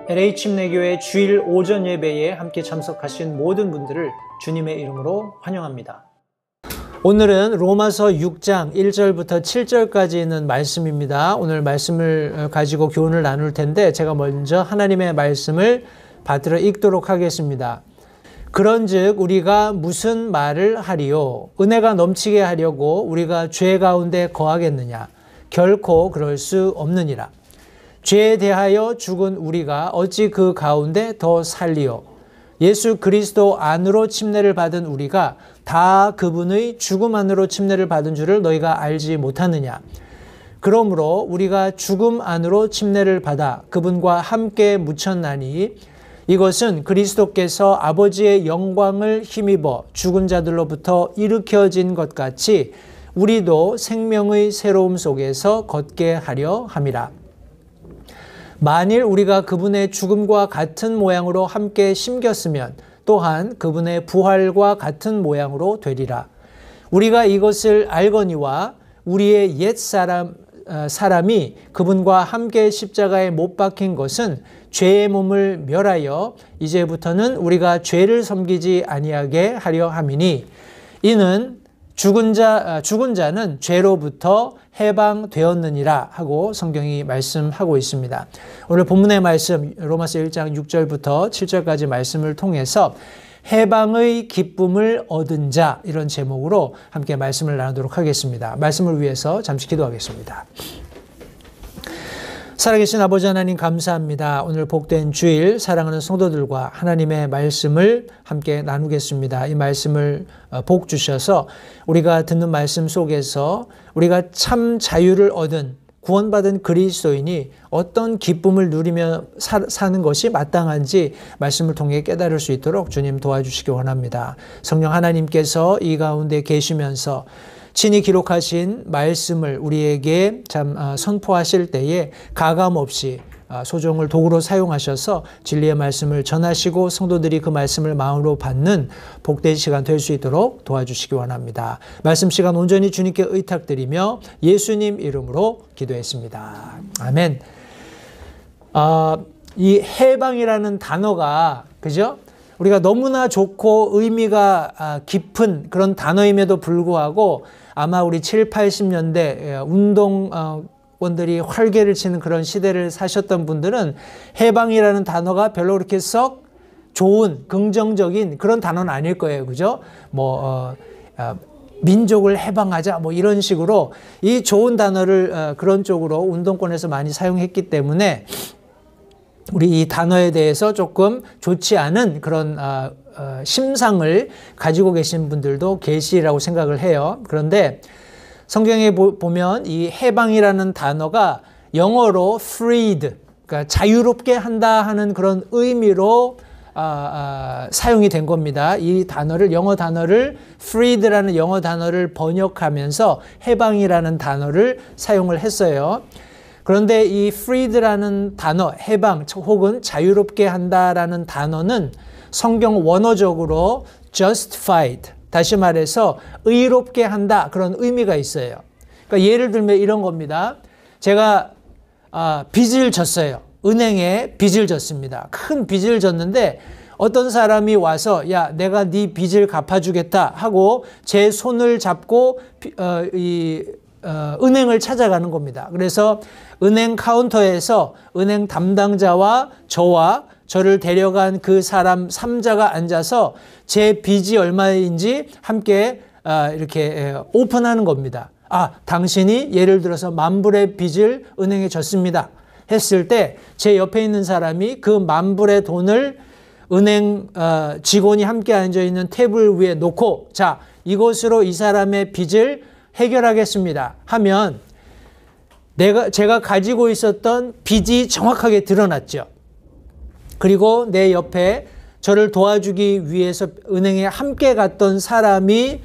LA 침례교회 주일 오전 예배에 함께 참석하신 모든 분들을 주님의 이름으로 환영합니다. 오늘은 로마서 6장 1절부터 7절까지 있는 말씀입니다. 오늘 말씀을 가지고 교훈을 나눌 텐데 제가 먼저 하나님의 말씀을 받들어 읽도록 하겠습니다. 그런즉 우리가 무슨 말을 하리요? 은혜가 넘치게 하려고 우리가 죄 가운데 거하겠느냐? 결코 그럴 수 없느니라. 죄에 대하여 죽은 우리가 어찌 그 가운데 더 살리요? 예수 그리스도 안으로 침례를 받은 우리가 다 그분의 죽음 안으로 침례를 받은 줄을 너희가 알지 못하느냐? 그러므로 우리가 죽음 안으로 침례를 받아 그분과 함께 묻혔나니 이것은 그리스도께서 아버지의 영광을 힘입어 죽은 자들로부터 일으켜진 것 같이 우리도 생명의 새로움 속에서 걷게 하려 함이라. 만일 우리가 그분의 죽음과 같은 모양으로 함께 심겼으면 또한 그분의 부활과 같은 모양으로 되리라. 우리가 이것을 알거니와 우리의 옛 사람이 그분과 함께 십자가에 못 박힌 것은 죄의 몸을 멸하여 이제부터는 우리가 죄를 섬기지 아니하게 하려 함이니 이는 죽은 자는 죄로부터 해방되었느니라 하고 성경이 말씀하고 있습니다. 오늘 본문의 말씀 로마서 1장 6절부터 7절까지 말씀을 통해서 해방의 기쁨을 얻은 자, 이런 제목으로 함께 말씀을 나누도록 하겠습니다. 말씀을 위해서 잠시 기도하겠습니다. 살아계신 아버지 하나님 감사합니다. 오늘 복된 주일 사랑하는 성도들과 하나님의 말씀을 함께 나누겠습니다. 이 말씀을 복 주셔서 우리가 듣는 말씀 속에서 우리가 참 자유를 얻은 구원받은 그리스도인이 어떤 기쁨을 누리며 사는 것이 마땅한지 말씀을 통해 깨달을 수 있도록 주님 도와주시기 원합니다. 성령 하나님께서 이 가운데 계시면서 친히 기록하신 말씀을 우리에게 선포하실 때에 가감없이 소종을 도구로 사용하셔서 진리의 말씀을 전하시고 성도들이 그 말씀을 마음으로 받는 복된 시간 될 수 있도록 도와주시기 원합니다. 말씀 시간 온전히 주님께 의탁드리며 예수님 이름으로 기도했습니다. 아멘. 이 해방이라는 단어가 그죠? 우리가 너무나 좋고 의미가 깊은 그런 단어임에도 불구하고 아마 우리 7, 80년대 운동원들이 활개를 치는 그런 시대를 사셨던 분들은 해방이라는 단어가 별로 그렇게 썩 좋은 긍정적인 그런 단어는 아닐 거예요. 그죠? 민족을 해방하자 이런 식으로 이 좋은 단어를 그런 쪽으로 운동권에서 많이 사용했기 때문에 우리 이 단어에 대해서 조금 좋지 않은 그런 심상을 가지고 계신 분들도 계시라고 생각을 해요. 그런데 성경에 보면 이 해방이라는 단어가 영어로 freed, 그러니까 자유롭게 한다 하는 그런 의미로 사용이 된 겁니다. 이 단어를 영어 단어를 freed라는 영어 단어를 번역하면서 해방이라는 단어를 사용을 했어요. 그런데 이 freed라는 단어, 해방 혹은 자유롭게 한다라는 단어는 성경 원어적으로 justified, 다시 말해서 의롭게 한다 그런 의미가 있어요. 그러니까 예를 들면 이런 겁니다. 제가 빚을 졌어요. 은행에 빚을 졌습니다. 큰 빚을 졌는데 어떤 사람이 와서 야 내가 네 빚을 갚아주겠다 하고 제 손을 잡고 은행을 찾아가는 겁니다. 그래서 은행 카운터에서 은행 담당자와 저를 데려간 그 사람 3자가 앉아서 제 빚이 얼마인지 함께 이렇게 오픈하는 겁니다. 당신이 예를 들어서 10,000불의 빚을 은행에 졌습니다 했을 때 제 옆에 있는 사람이 그 10,000불의 돈을 은행 직원이 함께 앉아있는 테이블 위에 놓고 자 이것으로 이 사람의 빚을 해결하겠습니다 하면 제가 가지고 있었던 빚이 정확하게 드러났죠. 그리고 내 옆에 저를 도와주기 위해서 은행에 함께 갔던 사람이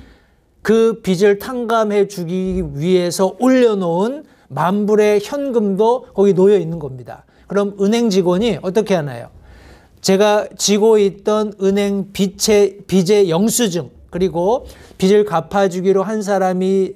그 빚을 탕감해 주기 위해서 올려놓은 10,000불의 현금도 거기 놓여 있는 겁니다. 그럼 은행 직원이 어떻게 하나요? 제가 지고 있던 은행 빚의 영수증 그리고 빚을 갚아주기로 한 사람이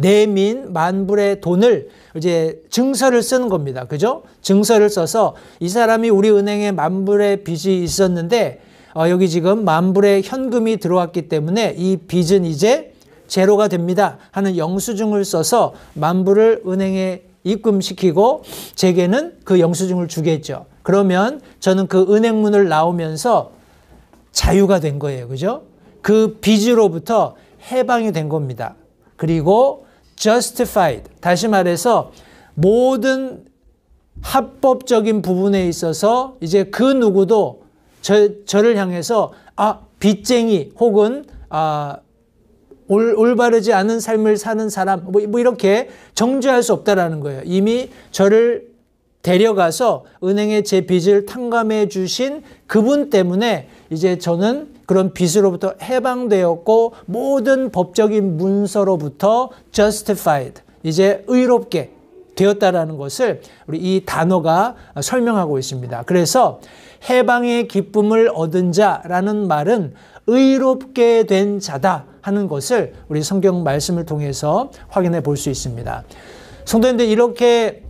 내민 만불의 돈을 이제 증서를 쓰는 겁니다. 그죠? 증서를 써서 이 사람이 우리 은행에 만불의 빚이 있었는데 여기 지금 만불의 현금이 들어왔기 때문에 이 빚은 이제 제로가 됩니다 하는 영수증을 써서 만불을 은행에 입금시키고 제게는 그 영수증을 주겠죠. 그러면 저는 그 은행문을 나오면서 자유가 된 거예요. 그죠? 그 빚으로부터 해방이 된 겁니다. 그리고 justified, 다시 말해서 모든 합법적인 부분에 있어서 이제 그 누구도 저를 향해서 빚쟁이 혹은 올바르지 않은 삶을 사는 사람 뭐 이렇게 정죄할 수 없다라는 거예요. 이미 저를 데려가서 은행에 제 빚을 탕감해 주신 그분 때문에 이제 저는 그런 빚으로부터 해방되었고 모든 법적인 문서로부터 justified, 이제 의롭게 되었다라는 것을 우리 이 단어가 설명하고 있습니다. 그래서 해방의 기쁨을 얻은 자라는 말은 의롭게 된 자다 하는 것을 우리 성경 말씀을 통해서 확인해 볼 수 있습니다. 성도님들, 이렇게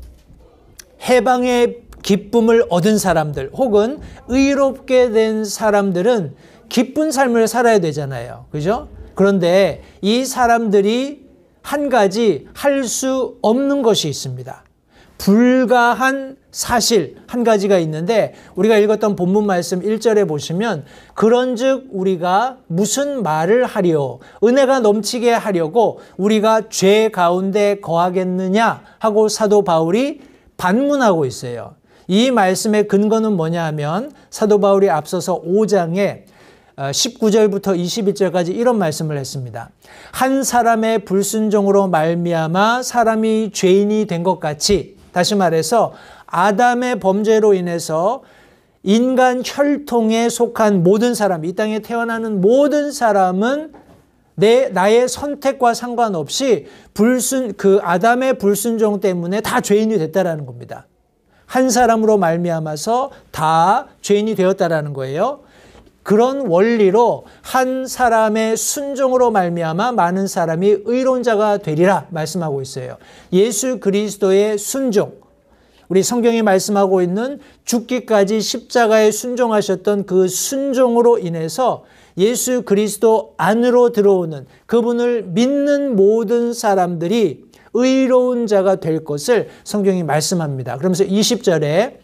해방의 기쁨을 얻은 사람들 혹은 의롭게 된 사람들은 기쁜 삶을 살아야 되잖아요. 그죠? 그런데 이 사람들이 한 가지 할 수 없는 것이 있습니다. 불가한 사실 한 가지가 있는데 우리가 읽었던 본문 말씀 1절에 보시면 그런즉 우리가 무슨 말을 하리요 은혜가 넘치게 하려고 우리가 죄 가운데 거하겠느냐 하고 사도 바울이 반문하고 있어요. 이 말씀의 근거는 뭐냐 하면 사도 바울이 앞서서 5장에 19절부터 21절까지 이런 말씀을 했습니다. 한 사람의 불순종으로 말미암아 사람이 죄인이 된 것 같이, 다시 말해서 아담의 범죄로 인해서 인간 혈통에 속한 모든 사람, 이 땅에 태어나는 모든 사람은 나의 선택과 상관없이 그 아담의 불순종 때문에 다 죄인이 됐다라는 겁니다. 한 사람으로 말미암아서 다 죄인이 되었다라는 거예요. 그런 원리로 한 사람의 순종으로 말미암아 많은 사람이 의로운 자가 되리라 말씀하고 있어요. 예수 그리스도의 순종, 우리 성경이 말씀하고 있는 죽기까지 십자가에 순종하셨던 그 순종으로 인해서 예수 그리스도 안으로 들어오는 그분을 믿는 모든 사람들이 의로운 자가 될 것을 성경이 말씀합니다. 그러면서 20절에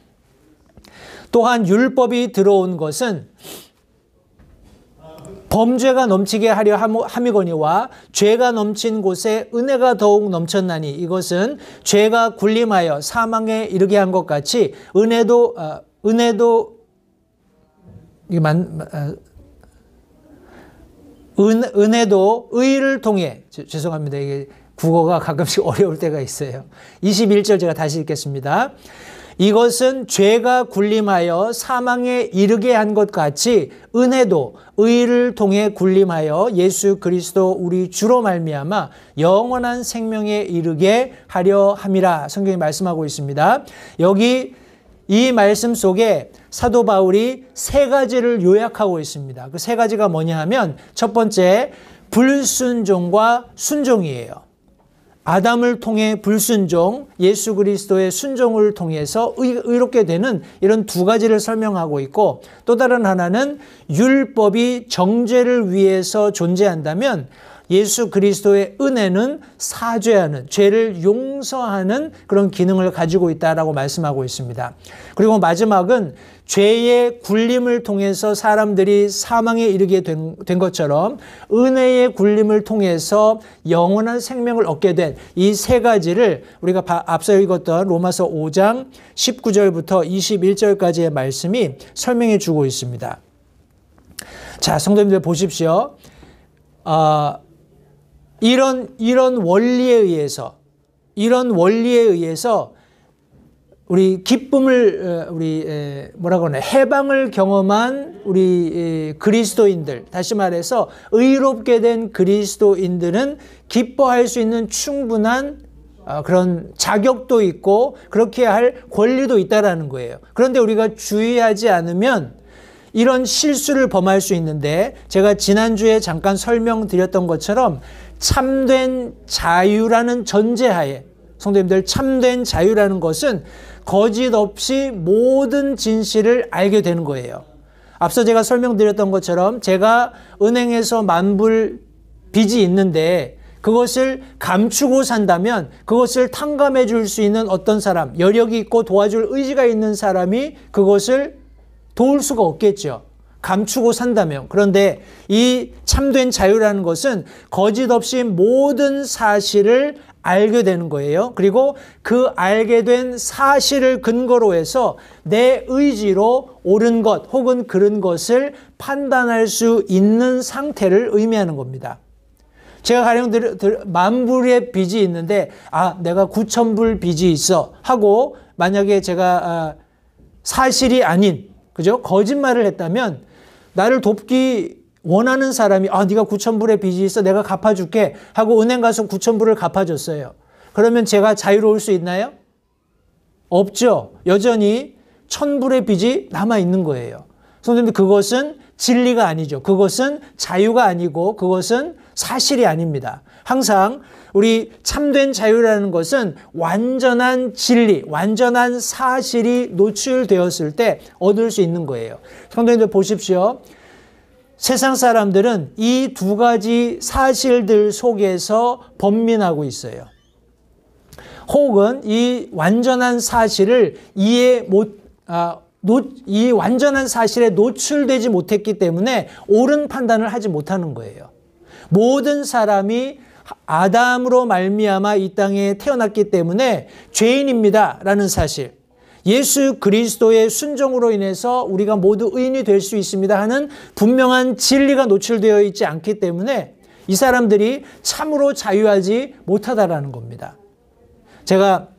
또한 율법이 들어온 것은 범죄가 넘치게 하려 함이거니와 죄가 넘친 곳에 은혜가 더욱 넘쳤나니 이것은 죄가 군림하여 사망에 이르게 한 것 같이 은혜도 의를 통해, 죄송합니다. 이게 국어가 가끔씩 어려울 때가 있어요. 21절 제가 다시 읽겠습니다. 이것은 죄가 군림하여 사망에 이르게 한 것 같이 은혜도 의를 통해 군림하여 예수 그리스도 우리 주로 말미암아 영원한 생명에 이르게 하려 함이라 성경이 말씀하고 있습니다. 여기 이 말씀 속에 사도 바울이 세 가지를 요약하고 있습니다. 그 세 가지가 뭐냐 하면 첫 번째, 불순종과 순종이에요. 아담을 통해 불순종, 예수 그리스도의 순종을 통해서 의롭게 되는 이런 두 가지를 설명하고 있고, 또 다른 하나는 율법이 정죄를 위해서 존재한다면 예수 그리스도의 은혜는 사죄하는, 죄를 용서하는 그런 기능을 가지고 있다라고 말씀하고 있습니다. 그리고 마지막은 죄의 굴림을 통해서 사람들이 사망에 이르게 된 것처럼 은혜의 굴림을 통해서 영원한 생명을 얻게 된 이 세 가지를 우리가 앞서 읽었던 로마서 5장 19절부터 21절까지의 말씀이 설명해 주고 있습니다. 자, 성도님들 보십시오. 이런 원리에 의해서 우리 기쁨을 해방을 경험한 우리 그리스도인들, 다시 말해서 의롭게 된 그리스도인들은 기뻐할 수 있는 충분한 그런 자격도 있고 그렇게 할 권리도 있다라는 거예요. 그런데 우리가 주의하지 않으면 이런 실수를 범할 수 있는데, 제가 지난주에 잠깐 설명드렸던 것처럼 참된 자유라는 전제하에, 성도님들, 참된 자유라는 것은 거짓 없이 모든 진실을 알게 되는 거예요. 앞서 제가 설명드렸던 것처럼 제가 은행에서 만불 빚이 있는데 그것을 감추고 산다면 그것을 탕감해 줄 수 있는 어떤 사람, 여력이 있고 도와줄 의지가 있는 사람이 그것을 도울 수가 없겠죠. 감추고 산다면. 그런데 이 참된 자유라는 것은 거짓 없이 모든 사실을 알게 되는 거예요. 그리고 그 알게 된 사실을 근거로 해서 내 의지로 옳은 것 혹은 그른 것을 판단할 수 있는 상태를 의미하는 겁니다. 제가 가령 만불의 빚이 있는데 내가 9,000불 빚이 있어 하고 만약에 제가 사실이 아닌, 그죠? 거짓말을 했다면 나를 돕기 원하는 사람이 네가 9,000불의 빚이 있어 내가 갚아줄게 하고 은행 가서 9,000불을 갚아줬어요. 그러면 제가 자유로울 수 있나요? 없죠. 여전히 1,000불의 빚이 남아있는 거예요. 선생님, 그것은 진리가 아니죠. 그것은 자유가 아니고 그것은 사실이 아닙니다. 항상 우리 참된 자유라는 것은 완전한 진리, 완전한 사실이 노출되었을 때 얻을 수 있는 거예요. 성도님들 보십시오. 세상 사람들은 이 두 가지 사실들 속에서 번민하고 있어요. 혹은 이 완전한 사실을 이 완전한 사실에 노출되지 못했기 때문에 옳은 판단을 하지 못하는 거예요. 모든 사람이 아담으로 말미암아 이 땅에 태어났기 때문에 죄인입니다 라는 사실, 예수 그리스도의 순종으로 인해서 우리가 모두 의인이 될 수 있습니다 하는 분명한 진리가 노출되어 있지 않기 때문에 이 사람들이 참으로 자유하지 못하다라는 겁니다. 제가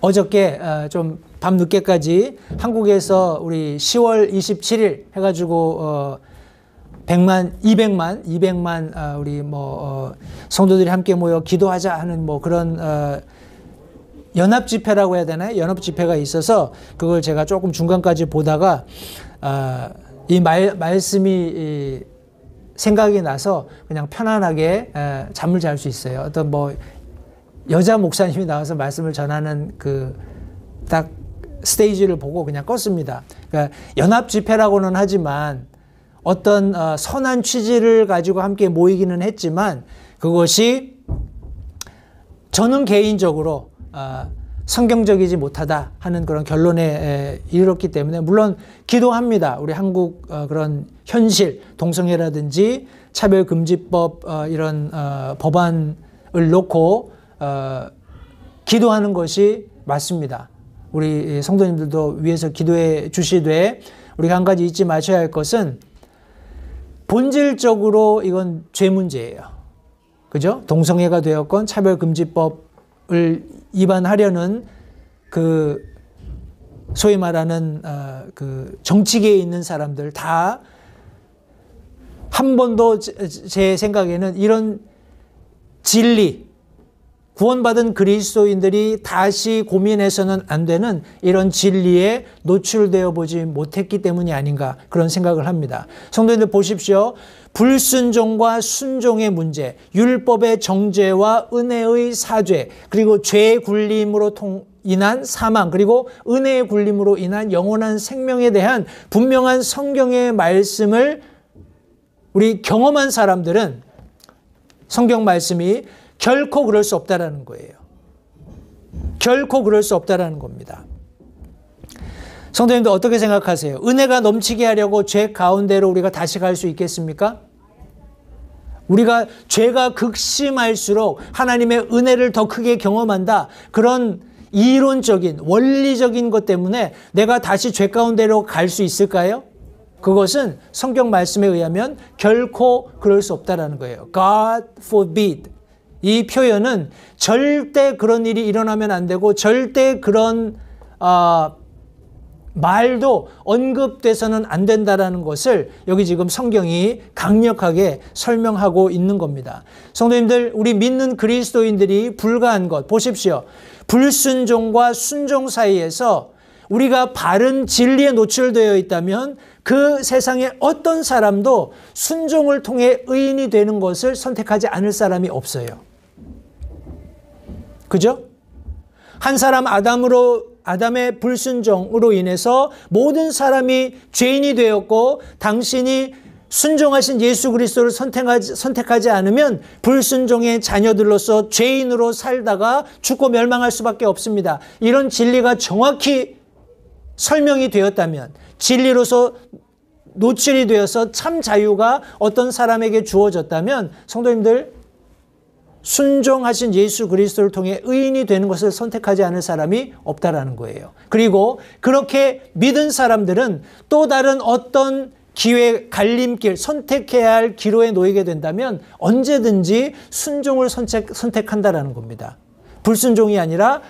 어저께 좀 밤늦게까지 한국에서 우리 10월 27일 해가지고 200만 우리 성도들이 함께 모여 기도하자 하는 그런 연합 집회라고 해야 되나요? 연합 집회가 있어서 그걸 제가 조금 중간까지 보다가 이 말씀이 생각이 나서 그냥 편안하게 잠을 잘 수 있어요. 어떤 여자 목사님이 나와서 말씀을 전하는 딱 스테이지를 보고 그냥 껐습니다. 그러니까 연합 집회라고는 하지만 어떤 선한 취지를 가지고 함께 모이기는 했지만 그것이 저는 개인적으로 성경적이지 못하다 하는 그런 결론에 이르렀기 때문에 물론 기도합니다. 우리 한국 그런 현실, 동성애라든지 차별금지법 이런 법안을 놓고 기도하는 것이 맞습니다. 우리 성도님들도 위에서 기도해 주시되 우리가 한 가지 잊지 마셔야 할 것은 본질적으로 이건 죄 문제예요. 그죠? 동성애가 되었건 차별금지법을 위반하려는 소위 말하는 정치계에 있는 사람들 다 한 번도 제 생각에는 이런 진리, 구원받은 그리스도인들이 다시 고민해서는 안 되는 이런 진리에 노출되어 보지 못했기 때문이 아닌가 그런 생각을 합니다. 성도님들 보십시오. 불순종과 순종의 문제, 율법의 정죄와 은혜의 사죄, 그리고 죄의 굴림으로 인한 사망, 그리고 은혜의 굴림으로 인한 영원한 생명에 대한 분명한 성경의 말씀을 우리 경험한 사람들은 성경 말씀이 결코 그럴 수 없다라는 거예요. 결코 그럴 수 없다라는 겁니다. 성도님들 어떻게 생각하세요? 은혜가 넘치게 하려고 죄 가운데로 우리가 다시 갈 수 있겠습니까? 우리가 죄가 극심할수록 하나님의 은혜를 더 크게 경험한다. 그런 이론적인 원리적인 것 때문에 내가 다시 죄 가운데로 갈 수 있을까요? 그것은 성경 말씀에 의하면 결코 그럴 수 없다라는 거예요. God forbid. 이 표현은 절대 그런 일이 일어나면 안 되고 절대 그런 말도 언급돼서는 안 된다라는 것을 여기 지금 성경이 강력하게 설명하고 있는 겁니다. 성도님들, 우리 믿는 그리스도인들이 불가한 것 보십시오. 불순종과 순종 사이에서 우리가 바른 진리에 노출되어 있다면 그 세상에 어떤 사람도 순종을 통해 의인이 되는 것을 선택하지 않을 사람이 없어요. 그죠? 한 사람 아담의 불순종으로 인해서 모든 사람이 죄인이 되었고, 당신이 순종하신 예수 그리스도를 선택하지 않으면 불순종의 자녀들로서 죄인으로 살다가 죽고 멸망할 수밖에 없습니다. 이런 진리가 정확히 설명이 되었다면, 진리로서 노출이 되어서 참 자유가 어떤 사람에게 주어졌다면, 성도님들, 순종하신 예수 그리스도를 통해 의인이 되는 것을 선택하지 않을 사람이 없다라는 거예요. 그리고 그렇게 믿은 사람들은 또 다른 어떤 기회, 갈림길, 선택해야 할 기로에 놓이게 된다면 언제든지 순종을 선택한다라는 겁니다. 불순종이 아니라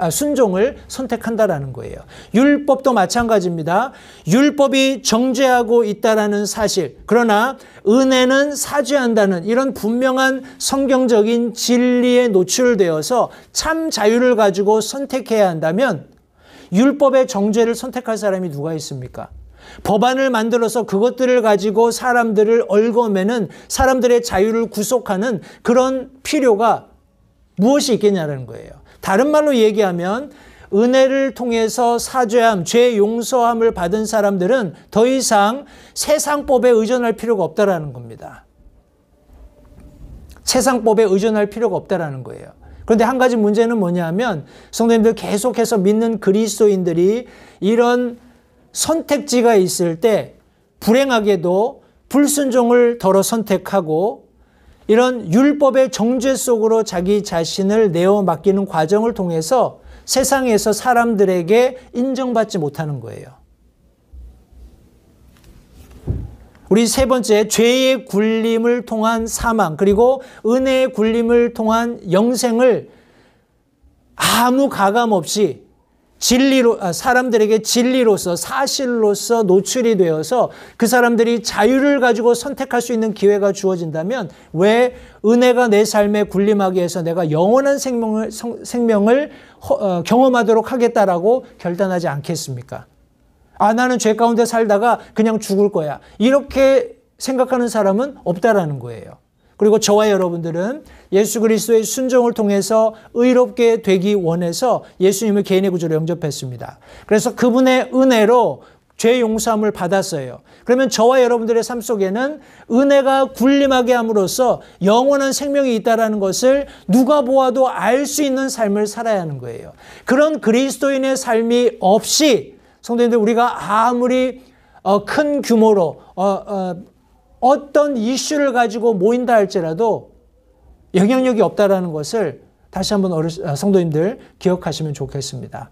순종을 선택한다라는 거예요. 율법도 마찬가지입니다. 율법이 정죄하고 있다라는 사실, 그러나 은혜는 사죄한다는 이런 분명한 성경적인 진리에 노출되어서 참 자유를 가지고 선택해야 한다면 율법의 정죄를 선택할 사람이 누가 있습니까? 법안을 만들어서 그것들을 가지고 사람들을 얽어매는, 사람들의 자유를 구속하는 그런 필요가 무엇이 있겠냐는 거예요. 다른 말로 얘기하면 은혜를 통해서 사죄함, 죄 용서함을 받은 사람들은 더 이상 세상법에 의존할 필요가 없다라는 겁니다. 세상법에 의존할 필요가 없다라는 거예요. 그런데 한 가지 문제는 뭐냐면, 성도님들, 계속해서 믿는 그리스도인들이 이런 선택지가 있을 때 불행하게도 불순종을 덜어 선택하고 이런 율법의 정죄 속으로 자기 자신을 내어 맡기는 과정을 통해서 세상에서 사람들에게 인정받지 못하는 거예요. 우리 세 번째, 죄의 굴림을 통한 사망, 그리고 은혜의 굴림을 통한 영생을 아무 가감 없이 사람들에게 진리로서, 사실로서 노출이 되어서 그 사람들이 자유를 가지고 선택할 수 있는 기회가 주어진다면 왜 은혜가 내 삶에 굴림하기 위해서 내가 영원한 생명을 경험하도록 하겠다라고 결단하지 않겠습니까? 나는 죄 가운데 살다가 그냥 죽을 거야, 이렇게 생각하는 사람은 없다라는 거예요. 그리고 저와 여러분들은 예수 그리스도의 순종을 통해서 의롭게 되기 원해서 예수님을 개인의 구주로 영접했습니다. 그래서 그분의 은혜로 죄 용서함을 받았어요. 그러면 저와 여러분들의 삶 속에는 은혜가 굴림하게 함으로써 영원한 생명이 있다는 것을 누가 보아도 알 수 있는 삶을 살아야 하는 거예요. 그런 그리스도인의 삶이 없이, 성도님들, 우리가 아무리 큰 규모로 어떤 이슈를 가지고 모인다 할지라도 영향력이 없다라는 것을 다시 한번 성도님들 기억하시면 좋겠습니다.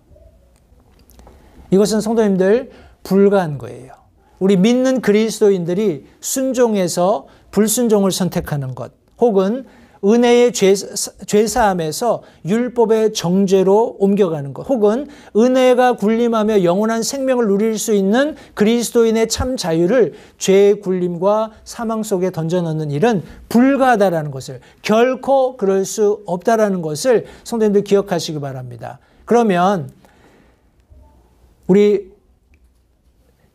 이것은 성도님들 불가한 거예요. 우리 믿는 그리스도인들이 순종해서 불순종을 선택하는 것, 혹은 은혜의 죄사함에서 율법의 정죄로 옮겨가는 것, 혹은 은혜가 굴림하며 영원한 생명을 누릴 수 있는 그리스도인의 참 자유를 죄의 굴림과 사망 속에 던져넣는 일은 불가하다라는 것을, 결코 그럴 수 없다라는 것을 성도님들 기억하시기 바랍니다. 그러면 우리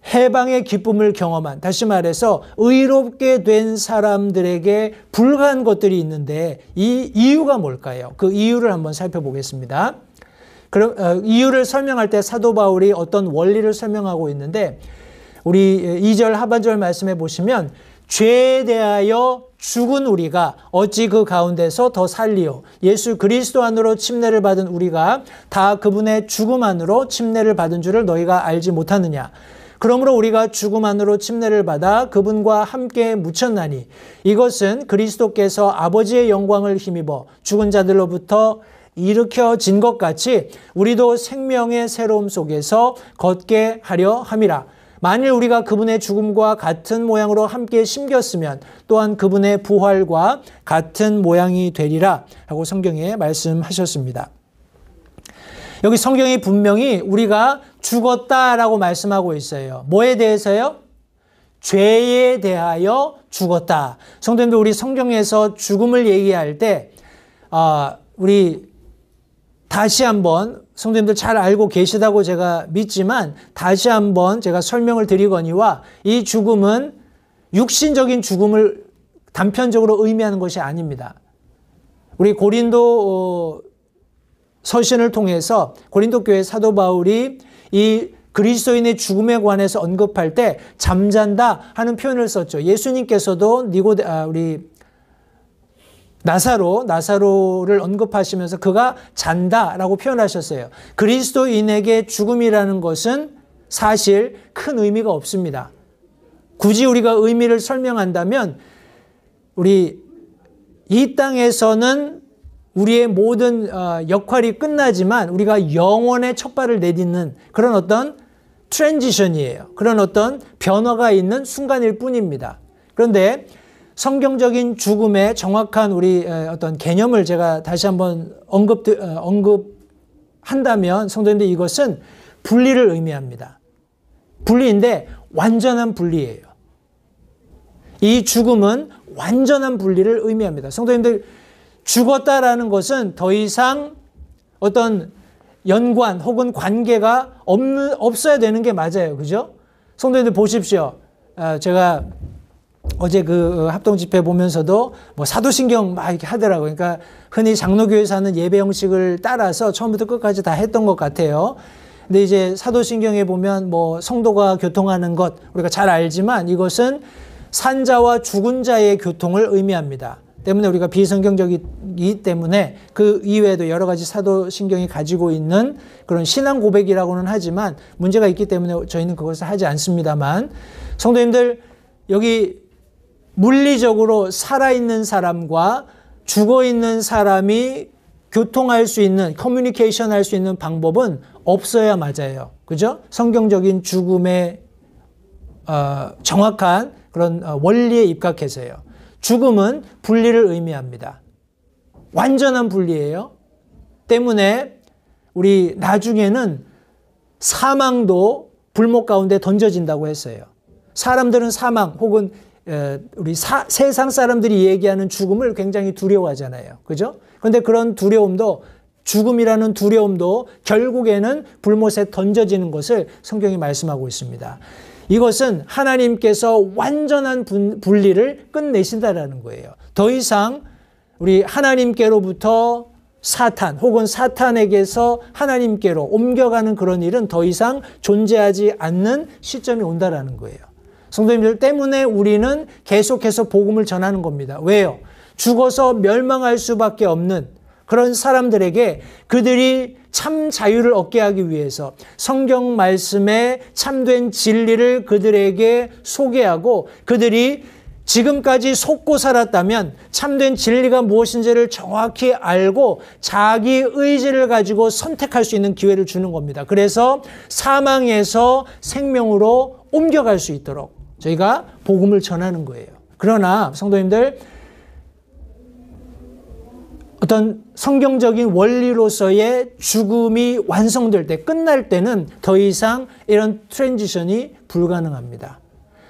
해방의 기쁨을 경험한, 다시 말해서 의롭게 된 사람들에게 불가한 것들이 있는데 이 이유가 뭘까요? 그 이유를 한번 살펴보겠습니다. 그럼 이유를 설명할 때 사도 바울이 어떤 원리를 설명하고 있는데, 우리 2절 하반절 말씀해 보시면, 죄에 대하여 죽은 우리가 어찌 그 가운데서 더 살리요, 예수 그리스도 안으로 침례를 받은 우리가 다 그분의 죽음 안으로 침례를 받은 줄을 너희가 알지 못하느냐. 그러므로 우리가 죽음 안으로 침례를 받아 그분과 함께 묻혔나니 이것은 그리스도께서 아버지의 영광을 힘입어 죽은 자들로부터 일으켜진 것 같이 우리도 생명의 새로움 속에서 걷게 하려 함이라. 만일 우리가 그분의 죽음과 같은 모양으로 함께 심겼으면 또한 그분의 부활과 같은 모양이 되리라 하고 성경에 말씀하셨습니다. 여기 성경이 분명히 우리가 죽었다라고 말씀하고 있어요. 뭐에 대해서요? 죄에 대하여 죽었다. 성도님들, 우리 성경에서 죽음을 얘기할 때 우리 다시 한번 성도님들 잘 알고 계시다고 제가 믿지만 다시 한번 제가 설명을 드리거니와 이 죽음은 육신적인 죽음을 단편적으로 의미하는 것이 아닙니다. 우리 고린도 서신을 통해서 고린도 교회 사도 바울이 이 그리스도인의 죽음에 관해서 언급할 때 잠잔다 하는 표현을 썼죠. 예수님께서도 우리 나사로를 언급하시면서 그가 잔다라고 표현하셨어요. 그리스도인에게 죽음이라는 것은 사실 큰 의미가 없습니다. 굳이 우리가 의미를 설명한다면 우리 이 땅에서는 우리의 모든 역할이 끝나지만 우리가 영원의 첫발을 내딛는 그런 어떤 트랜지션이에요. 그런 어떤 변화가 있는 순간일 뿐입니다. 그런데 성경적인 죽음의 정확한 우리 어떤 개념을 제가 다시 한번 언급한다면 성도님들 이것은 분리를 의미합니다. 분리인데 완전한 분리예요. 이 죽음은 완전한 분리를 의미합니다. 성도님들 죽었다라는 것은 더 이상 어떤 연관 혹은 관계가 없어야 되는 게 맞아요. 그죠? 성도님들 보십시오. 제가 어제 그 합동 집회 보면서도 뭐 사도신경 막 이렇게 하더라고요. 그러니까 흔히 장로교에서 하는 예배 형식을 따라서 처음부터 끝까지 다 했던 것 같아요. 근데 이제 사도신경에 보면 뭐 성도가 교통하는 것 우리가 잘 알지만 이것은 산자와 죽은 자의 교통을 의미합니다. 때문에 우리가 비성경적이기 때문에 그 이외에도 여러 가지 사도신경이 가지고 있는 그런 신앙 고백이라고는 하지만 문제가 있기 때문에 저희는 그것을 하지 않습니다만 성도님들 여기 물리적으로 살아있는 사람과 죽어있는 사람이 교통할 수 있는 커뮤니케이션 할 수 있는 방법은 없어야 맞아요. 그죠? 성경적인 죽음의 정확한 그런 원리에 입각해서요. 죽음은 분리를 의미합니다. 완전한 분리예요. 때문에 우리 나중에는 사망도 불목 가운데 던져진다고 했어요. 사람들은 사망 혹은 우리 세상 사람들이 얘기하는 죽음을 굉장히 두려워하잖아요. 그죠? 그런데 그런 두려움도 죽음이라는 두려움도 결국에는 불못에 던져지는 것을 성경이 말씀하고 있습니다. 이것은 하나님께서 완전한 분리를 끝내신다라는 거예요. 더 이상 우리 하나님께로부터 사탄 혹은 사탄에게서 하나님께로 옮겨가는 그런 일은 더 이상 존재하지 않는 시점이 온다라는 거예요. 성도님들 때문에 우리는 계속해서 복음을 전하는 겁니다. 왜요? 죽어서 멸망할 수밖에 없는 그런 사람들에게 그들이 참 자유를 얻게 하기 위해서 성경 말씀의 참된 진리를 그들에게 소개하고 그들이 지금까지 속고 살았다면 참된 진리가 무엇인지를 정확히 알고 자기 의지를 가지고 선택할 수 있는 기회를 주는 겁니다. 그래서 사망에서 생명으로 옮겨갈 수 있도록 저희가 복음을 전하는 거예요. 그러나 성도님들 어떤 성경적인 원리로서의 죽음이 완성될 때, 끝날 때는 더 이상 이런 트랜지션이 불가능합니다.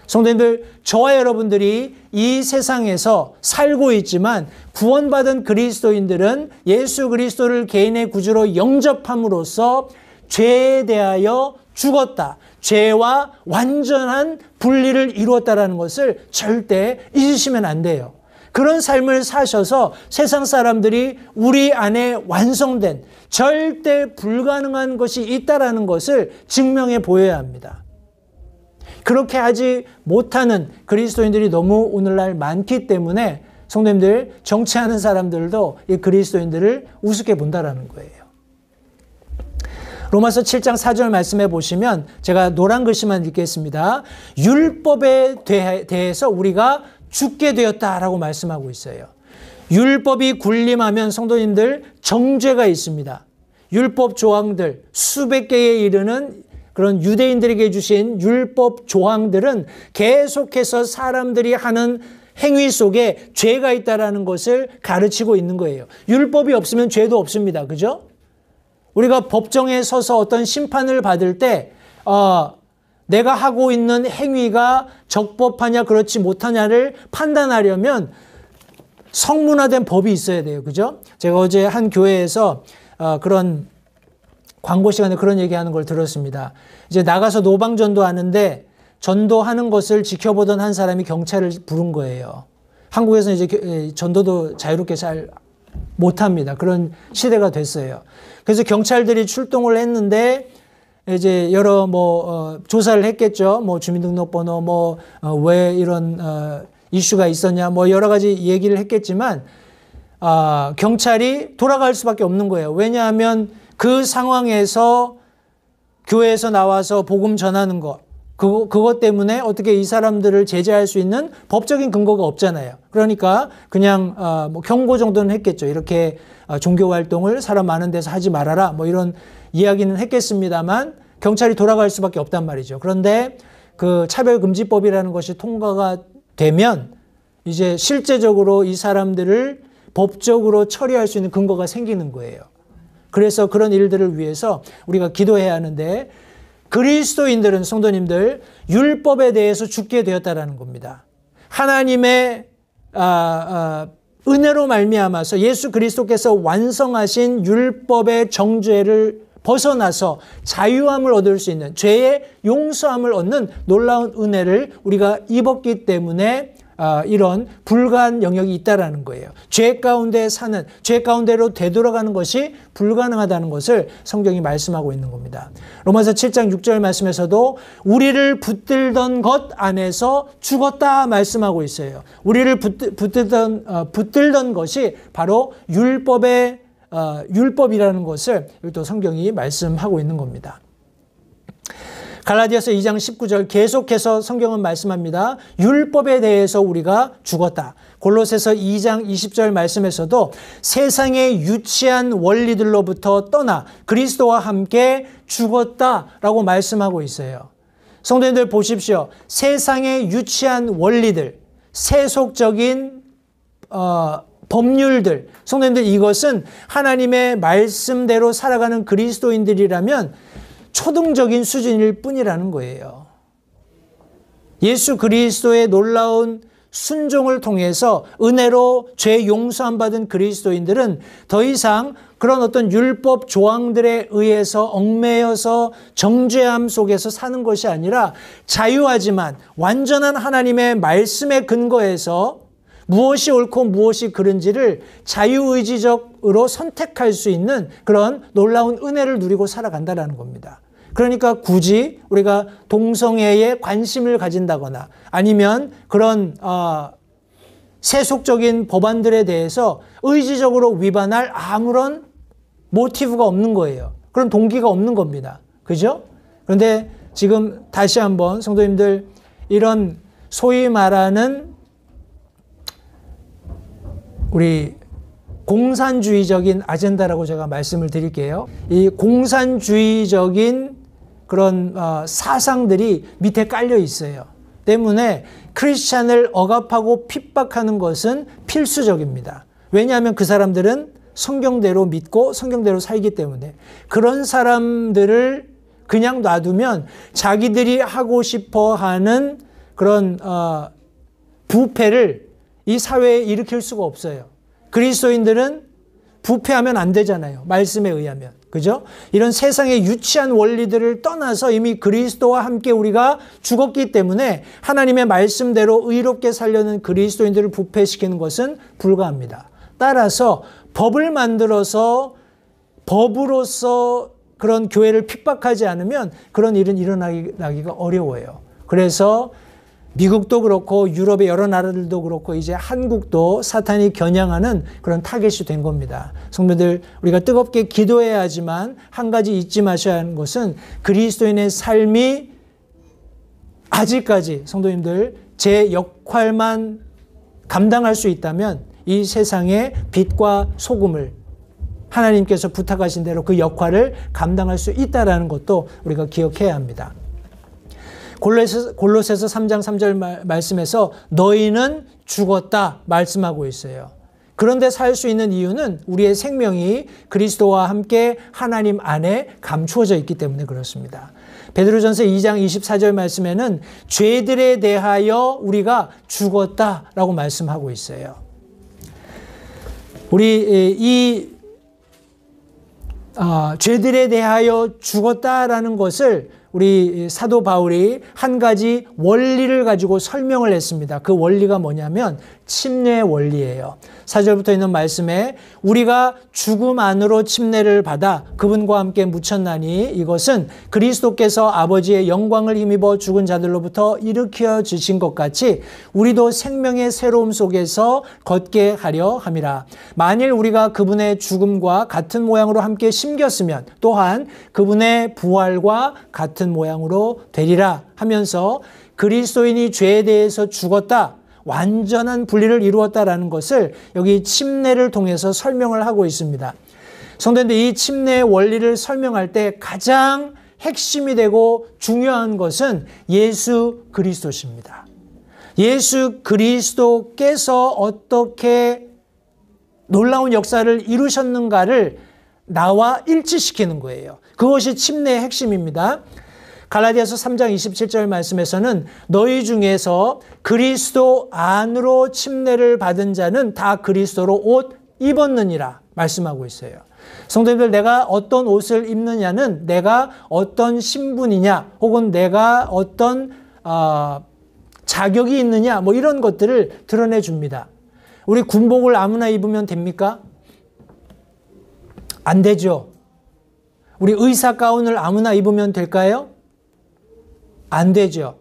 성도님들, 저와 여러분들이 이 세상에서 살고 있지만 구원받은 그리스도인들은 예수 그리스도를 개인의 구주로 영접함으로써 죄에 대하여 죽었다. 죄와 완전한 분리를 이루었다라는 것을 절대 잊으시면 안 돼요. 그런 삶을 사셔서 세상 사람들이 우리 안에 완성된 절대 불가능한 것이 있다라는 것을 증명해 보여야 합니다. 그렇게 하지 못하는 그리스도인들이 너무 오늘날 많기 때문에 성도님들, 정치하는 사람들도 이 그리스도인들을 우습게 본다라는 거예요. 로마서 7장 4절 말씀해 보시면 제가 노란 글씨만 읽겠습니다. 율법에 대해서 우리가 죽게 되었다라고 말씀하고 있어요. 율법이 군림하면 성도님들 정죄가 있습니다. 율법 조항들 수백 개에 이르는 그런 유대인들에게 주신 율법 조항들은 계속해서 사람들이 하는 행위 속에 죄가 있다라는 것을 가르치고 있는 거예요. 율법이 없으면 죄도 없습니다. 그죠? 우리가 법정에 서서 어떤 심판을 받을 때 내가 하고 있는 행위가 적법하냐 그렇지 못하냐를 판단하려면 성문화된 법이 있어야 돼요. 그죠? 제가 어제 한 교회에서 그런 광고 시간에 그런 얘기하는 걸 들었습니다. 이제 나가서 노방전도 하는데 전도하는 것을 지켜보던 한 사람이 경찰을 부른 거예요. 한국에서는 이제 전도도 자유롭게 잘 못합니다. 그런 시대가 됐어요. 그래서 경찰들이 출동을 했는데 이제 여러 조사를 했겠죠. 주민등록번호 왜 이런 이슈가 있었냐 여러 가지 얘기를 했겠지만 경찰이 돌아갈 수밖에 없는 거예요. 왜냐하면 그 상황에서 교회에서 나와서 복음 전하는 그것 때문에 어떻게 이 사람들을 제재할 수 있는 법적인 근거가 없잖아요. 그러니까 그냥 경고 정도는 했겠죠. 이렇게 종교 활동을 사람 많은 데서 하지 말아라 이런 이야기는 했겠습니다만 경찰이 돌아갈 수밖에 없단 말이죠. 그런데 그 차별금지법이라는 것이 통과가 되면 이제 실제적으로 이 사람들을 법적으로 처리할 수 있는 근거가 생기는 거예요. 그래서 그런 일들을 위해서 우리가 기도해야 하는데 그리스도인들은 성도님들 율법에 대해서 죽게 되었다라는 겁니다. 하나님의 은혜로 말미암아서 예수 그리스도께서 완성하신 율법의 정죄를 벗어나서 자유함을 얻을 수 있는 죄의 용서함을 얻는 놀라운 은혜를 우리가 입었기 때문에 이런 불가한 영역이 있다라는 거예요. 죄 가운데 사는, 죄 가운데로 되돌아가는 것이 불가능하다는 것을 성경이 말씀하고 있는 겁니다. 로마서 7장 6절 말씀에서도 우리를 붙들던 것 안에서 죽었다 말씀하고 있어요. 우리를 붙들던 것이 바로 율법이라는 것을 또 성경이 말씀하고 있는 겁니다. 갈라디아서 2장 19절 계속해서 성경은 말씀합니다. 율법에 대해서 우리가 죽었다. 골로새서 2장 20절 말씀에서도 세상의 유치한 원리들로부터 떠나 그리스도와 함께 죽었다라고 말씀하고 있어요. 성도님들 보십시오. 세상의 유치한 원리들, 세속적인 법률들, 성도님들 이것은 하나님의 말씀대로 살아가는 그리스도인들이라면 초등적인 수준일 뿐이라는 거예요. 예수 그리스도의 놀라운 순종을 통해서 은혜로 죄 용서함 받은 그리스도인들은 더 이상 그런 어떤 율법 조항들에 의해서 얽매여서 정죄함 속에서 사는 것이 아니라 자유하지만 완전한 하나님의 말씀에 근거해서 무엇이 옳고 무엇이 그른지를 자유의지적으로 선택할 수 있는 그런 놀라운 은혜를 누리고 살아간다는 겁니다. 그러니까 굳이 우리가 동성애에 관심을 가진다거나 아니면 그런 세속적인 법안들에 대해서 의지적으로 위반할 아무런 모티브가 없는 거예요. 그런 동기가 없는 겁니다. 그죠? 그런데 지금 다시 한번 성도님들 이런 소위 말하는 우리 공산주의적인 아젠다라고 제가 말씀을 드릴게요. 이 공산주의적인 그런 사상들이 밑에 깔려 있어요. 때문에 크리스찬을 억압하고 핍박하는 것은 필수적입니다. 왜냐하면 그 사람들은 성경대로 믿고 성경대로 살기 때문에 그런 사람들을 그냥 놔두면 자기들이 하고 싶어 하는 그런 부패를 이 사회에 일으킬 수가 없어요. 그리스도인들은 부패하면 안 되잖아요. 말씀에 의하면. 그죠? 이런 세상의 유치한 원리들을 떠나서 이미 그리스도와 함께 우리가 죽었기 때문에 하나님의 말씀대로 의롭게 살려는 그리스도인들을 부패시키는 것은 불가합니다. 따라서 법을 만들어서 법으로서 그런 교회를 핍박하지 않으면 그런 일은 일어나기가 어려워요. 그래서 미국도 그렇고 유럽의 여러 나라들도 그렇고 이제 한국도 사탄이 겨냥하는 그런 타겟이 된 겁니다. 성도들 우리가 뜨겁게 기도해야 하지만 한 가지 잊지 마셔야 하는 것은 그리스도인의 삶이 아직까지 성도님들 제 역할만 감당할 수 있다면 이 세상의 빛과 소금을 하나님께서 부탁하신 대로 그 역할을 감당할 수 있다는 것도 우리가 기억해야 합니다. 골로새서 3장 3절 말씀에서 너희는 죽었다 말씀하고 있어요. 그런데 살 수 있는 이유는 우리의 생명이 그리스도와 함께 하나님 안에 감추어져 있기 때문에 그렇습니다. 베드로전서 2장 24절 말씀에는 죄들에 대하여 우리가 죽었다라고 말씀하고 있어요. 우리 이 죄들에 대하여 죽었다라는 것을 우리 사도 바울이 한 가지 원리를 가지고 설명을 했습니다. 그 원리가 뭐냐면 침례의 원리예요. 4절부터 있는 말씀에 우리가 죽음 안으로 침례를 받아 그분과 함께 묻혔나니 이것은 그리스도께서 아버지의 영광을 힘입어 죽은 자들로부터 일으켜 주신 것 같이 우리도 생명의 새로움 속에서 걷게 하려 함이라. 만일 우리가 그분의 죽음과 같은 모양으로 함께 심겼으면 또한 그분의 부활과 같은 모양으로 되리라 하면서 그리스도인이 죄에 대해서 죽었다, 완전한 분리를 이루었다라는 것을 여기 침례를 통해서 설명을 하고 있습니다. 성도님들, 이 침례의 원리를 설명할 때 가장 핵심이 되고 중요한 것은 예수 그리스도십니다. 예수 그리스도께서 어떻게 놀라운 역사를 이루셨는가를 나와 일치시키는 거예요. 그것이 침례의 핵심입니다. 갈라디아서 3장 27절 말씀에서는 너희 중에서 그리스도 안으로 침례를 받은 자는 다 그리스도로 옷 입었느니라 말씀하고 있어요. 성도님들, 내가 어떤 옷을 입느냐는 내가 어떤 신분이냐 혹은 내가 어떤 자격이 있느냐 뭐 이런 것들을 드러내 줍니다. 우리 군복을 아무나 입으면 됩니까? 안 되죠. 우리 의사 가운을 아무나 입으면 될까요? 안 되죠.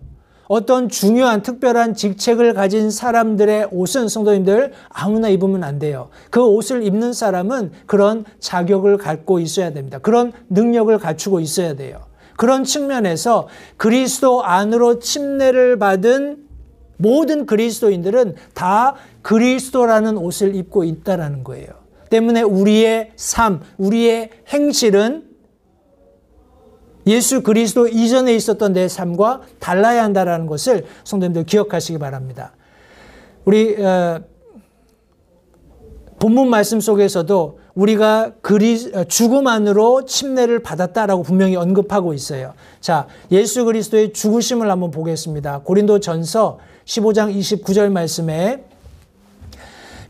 어떤 중요한 특별한 직책을 가진 사람들의 옷은 성도님들 아무나 입으면 안 돼요. 그 옷을 입는 사람은 그런 자격을 갖고 있어야 됩니다. 그런 능력을 갖추고 있어야 돼요. 그런 측면에서 그리스도 안으로 침례를 받은 모든 그리스도인들은 다 그리스도라는 옷을 입고 있다라는 거예요. 때문에 우리의 삶, 우리의 행실은 예수 그리스도 이전에 있었던 내 삶과 달라야 한다는 것을 성도님들 기억하시기 바랍니다. 우리 본문 말씀 속에서도 우리가 죽음 안으로 침례를 받았다라고 분명히 언급하고 있어요. 자, 예수 그리스도의 죽으심을 한번 보겠습니다. 고린도전서 15장 29절 말씀에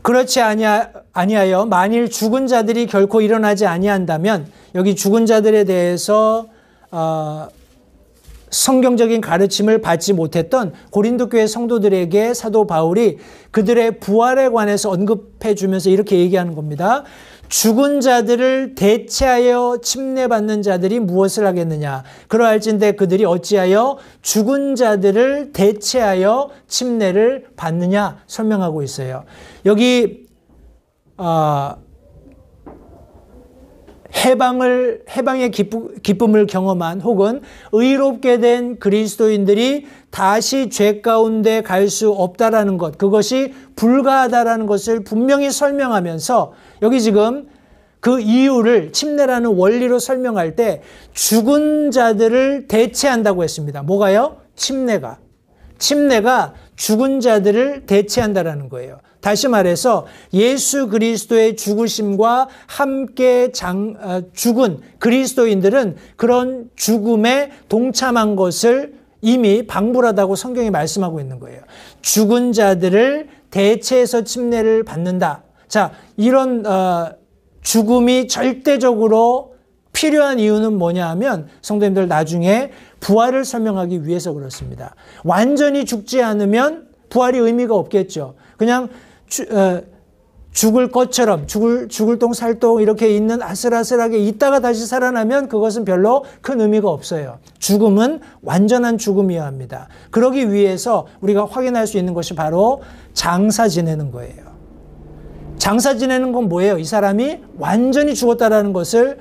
그렇지 아니하여 만일 죽은 자들이 결코 일어나지 아니한다면, 여기 죽은 자들에 대해서 성경적인 가르침을 받지 못했던 고린도 교회 성도들에게 사도 바울이 그들의 부활에 관해서 언급해 주면서 이렇게 얘기하는 겁니다. 죽은 자들을 대체하여 침례받는 자들이 무엇을 하겠느냐? 그러할진대 그들이 어찌하여 죽은 자들을 대체하여 침례를 받느냐? 설명하고 있어요. 여기 해방의 기쁨을 경험한 혹은 의롭게 된 그리스도인들이 다시 죄 가운데 갈 수 없다라는 것, 그것이 불가하다라는 것을 분명히 설명하면서 여기 지금 그 이유를 침례라는 원리로 설명할 때 죽은 자들을 대체한다고 했습니다. 뭐가요? 침례가 죽은 자들을 대체한다라는 거예요. 다시 말해서 예수 그리스도의 죽으심과 함께 죽은 그리스도인들은 그런 죽음에 동참한 것을 이미 방불하다고 성경이 말씀하고 있는 거예요. 죽은 자들을 대체해서 침례를 받는다. 자, 이런 죽음이 절대적으로 필요한 이유는 뭐냐 하면 성도님들 나중에 부활을 설명하기 위해서 그렇습니다. 완전히 죽지 않으면 부활이 의미가 없겠죠. 그냥 죽을 것처럼 죽을 똥살똥 이렇게 있는 아슬아슬하게 있다가 다시 살아나면 그것은 별로 큰 의미가 없어요. 죽음은 완전한 죽음이어야 합니다. 그러기 위해서 우리가 확인할 수 있는 것이 바로 장사 지내는 거예요. 장사 지내는 건 뭐예요? 이 사람이 완전히 죽었다라는 것을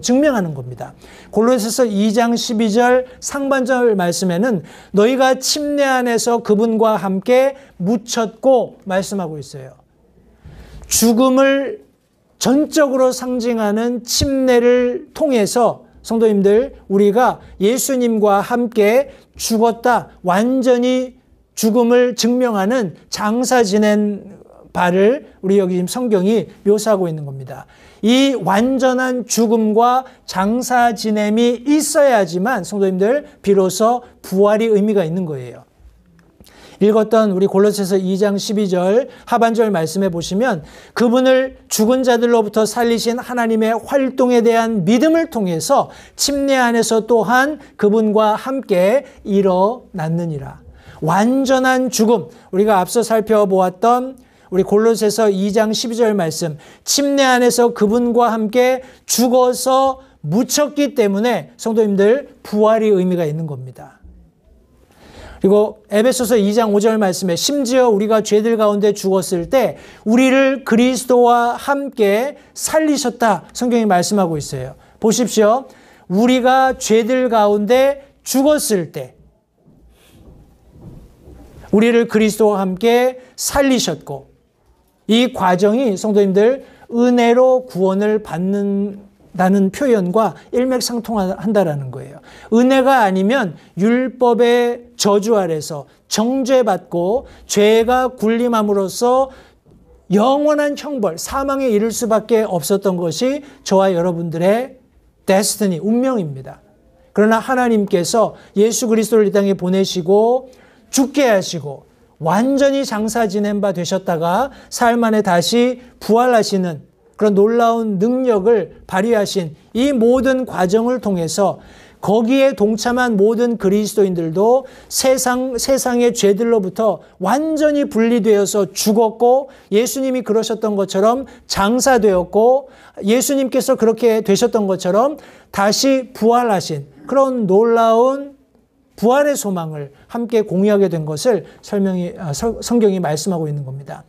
증명하는 겁니다. 골로새서 2장 12절 상반절 말씀에는 너희가 침례 안에서 그분과 함께 묻혔고 말씀하고 있어요. 죽음을 전적으로 상징하는 침례를 통해서 성도님들, 우리가 예수님과 함께 죽었다, 완전히 죽음을 증명하는 장사 지낸 바를 우리 여기 지금 성경이 묘사하고 있는 겁니다. 이 완전한 죽음과 장사 지냄이 있어야지만 성도님들 비로소 부활이 의미가 있는 거예요. 읽었던 우리 골로새서 2장 12절 하반절 말씀에 보시면 그분을 죽은 자들로부터 살리신 하나님의 활동에 대한 믿음을 통해서 침례 안에서 또한 그분과 함께 일어났느니라. 완전한 죽음, 우리가 앞서 살펴보았던 우리 골로새서 2장 12절 말씀, 침례 안에서 그분과 함께 죽어서 묻혔기 때문에 성도님들 부활이 의미가 있는 겁니다. 그리고 에베소서 2장 5절 말씀에 심지어 우리가 죄들 가운데 죽었을 때 우리를 그리스도와 함께 살리셨다 성경이 말씀하고 있어요. 보십시오. 우리가 죄들 가운데 죽었을 때 우리를 그리스도와 함께 살리셨고 이 과정이 성도님들 은혜로 구원을 받는다는 표현과 일맥상통한다라는 거예요. 은혜가 아니면 율법의 저주 아래서 정죄받고 죄가 군림함으로써 영원한 형벌, 사망에 이를 수밖에 없었던 것이 저와 여러분들의 데스티니, 운명입니다. 그러나 하나님께서 예수 그리스도를 이 땅에 보내시고 죽게 하시고 완전히 장사 지낸 바 되셨다가 사흘 만에 다시 부활하시는 그런 놀라운 능력을 발휘하신 이 모든 과정을 통해서 거기에 동참한 모든 그리스도인들도 세상의 죄들로부터 완전히 분리되어서 죽었고 예수님이 그러셨던 것처럼 장사되었고 예수님께서 그렇게 되셨던 것처럼 다시 부활하신 그런 놀라운 부활의 소망을 함께 공유하게 된 것을 성경이 말씀하고 있는 겁니다.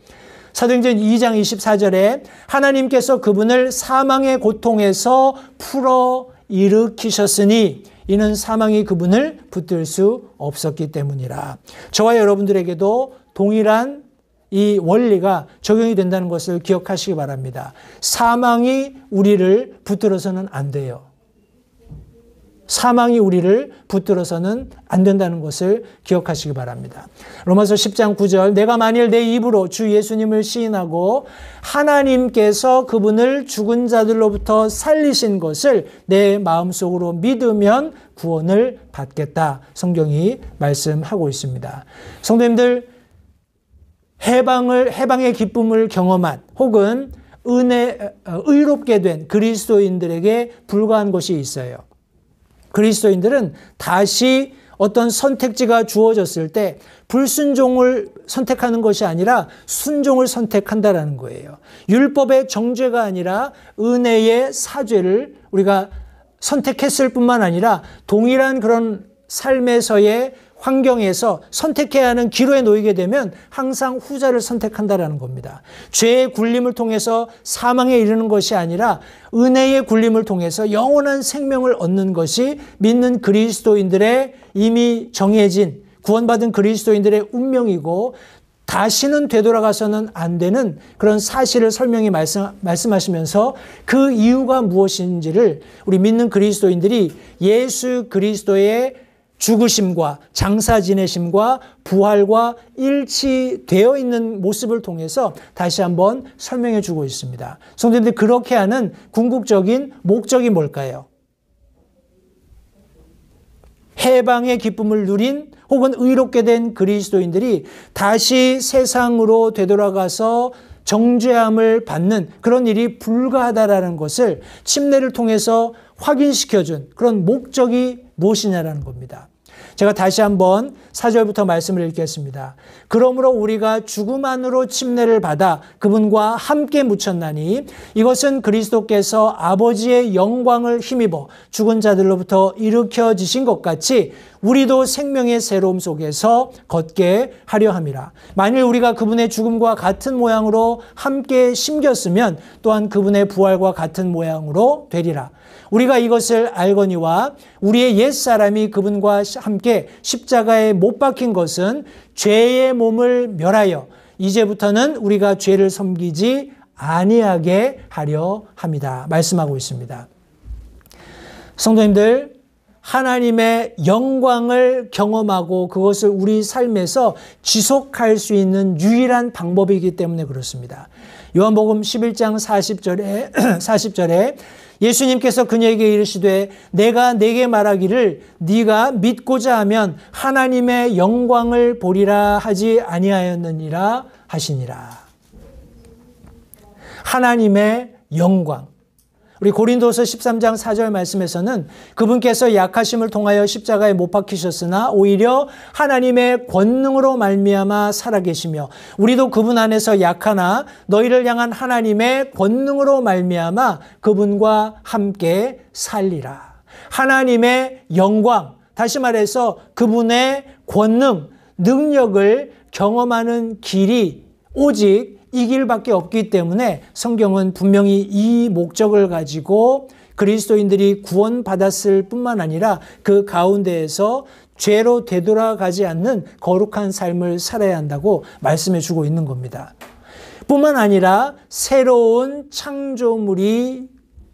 사도행전 2장 24절에 하나님께서 그분을 사망의 고통에서 풀어 일으키셨으니 이는 사망이 그분을 붙들 수 없었기 때문이라. 저와 여러분들에게도 동일한 이 원리가 적용이 된다는 것을 기억하시기 바랍니다. 사망이 우리를 붙들어서는 안 돼요. 사망이 우리를 붙들어서는 안 된다는 것을 기억하시기 바랍니다. 로마서 10장 9절 내가 만일 내 입으로 주 예수님을 시인하고 하나님께서 그분을 죽은 자들로부터 살리신 것을 내 마음속으로 믿으면 구원을 받겠다. 성경이 말씀하고 있습니다. 성도님들 해방의 기쁨을 경험한 혹은 의롭게 된 그리스도인들에게 불과한 것이 있어요. 그리스도인들은 다시 어떤 선택지가 주어졌을 때 불순종을 선택하는 것이 아니라 순종을 선택한다라는 거예요. 율법의 정죄가 아니라 은혜의 사죄를 우리가 선택했을 뿐만 아니라 동일한 그런 삶에서의 환경에서 선택해야 하는 기로에 놓이게 되면 항상 후자를 선택한다라는 겁니다. 죄의 굴림을 통해서 사망에 이르는 것이 아니라 은혜의 굴림을 통해서 영원한 생명을 얻는 것이 믿는 그리스도인들의 이미 정해진 구원받은 그리스도인들의 운명이고 다시는 되돌아가서는 안 되는 그런 사실을 설명히 말씀하시면서 그 이유가 무엇인지를 우리 믿는 그리스도인들이 예수 그리스도의 죽으심과 장사 지내심과 부활과 일치되어 있는 모습을 통해서 다시 한번 설명해 주고 있습니다. 성도님들 그렇게 하는 궁극적인 목적이 뭘까요? 해방의 기쁨을 누린 혹은 의롭게 된 그리스도인들이 다시 세상으로 되돌아가서 정죄함을 받는 그런 일이 불가하다라는 것을 침례를 통해서 확인시켜준 그런 목적이 무엇이냐라는 겁니다. 제가 다시 한번 4절부터 말씀을 읽겠습니다. 그러므로 우리가 죽음 안으로 침례를 받아 그분과 함께 묻혔나니 이것은 그리스도께서 아버지의 영광을 힘입어 죽은 자들로부터 일으켜지신 것 같이 우리도 생명의 새로움 속에서 걷게 하려 함이라. 만일 우리가 그분의 죽음과 같은 모양으로 함께 심겼으면 또한 그분의 부활과 같은 모양으로 되리라. 우리가 이것을 알거니와 우리의 옛사람이 그분과 함께 십자가에 못 박힌 것은 죄의 몸을 멸하여 이제부터는 우리가 죄를 섬기지 아니하게 하려 합니다. 말씀하고 있습니다. 성도님들, 하나님의 영광을 경험하고 그것을 우리 삶에서 지속할 수 있는 유일한 방법이기 때문에 그렇습니다. 요한복음 11장 40절에 예수님께서 그녀에게 이르시되 내가 네게 말하기를 네가 믿고자 하면 하나님의 영광을 보리라 하지 아니하였느니라 하시니라. 하나님의 영광. 우리 고린도서 13장 4절 말씀에서는 그분께서 약하심을 통하여 십자가에 못 박히셨으나 오히려 하나님의 권능으로 말미암아 살아계시며 우리도 그분 안에서 약하나 너희를 향한 하나님의 권능으로 말미암아 그분과 함께 살리라. 하나님의 영광, 다시 말해서 그분의 권능, 능력을 경험하는 길이 오직 이 길밖에 없기 때문에 성경은 분명히 이 목적을 가지고 그리스도인들이 구원받았을 뿐만 아니라 그 가운데에서 죄로 되돌아가지 않는 거룩한 삶을 살아야 한다고 말씀해 주고 있는 겁니다. 뿐만 아니라 새로운 창조물이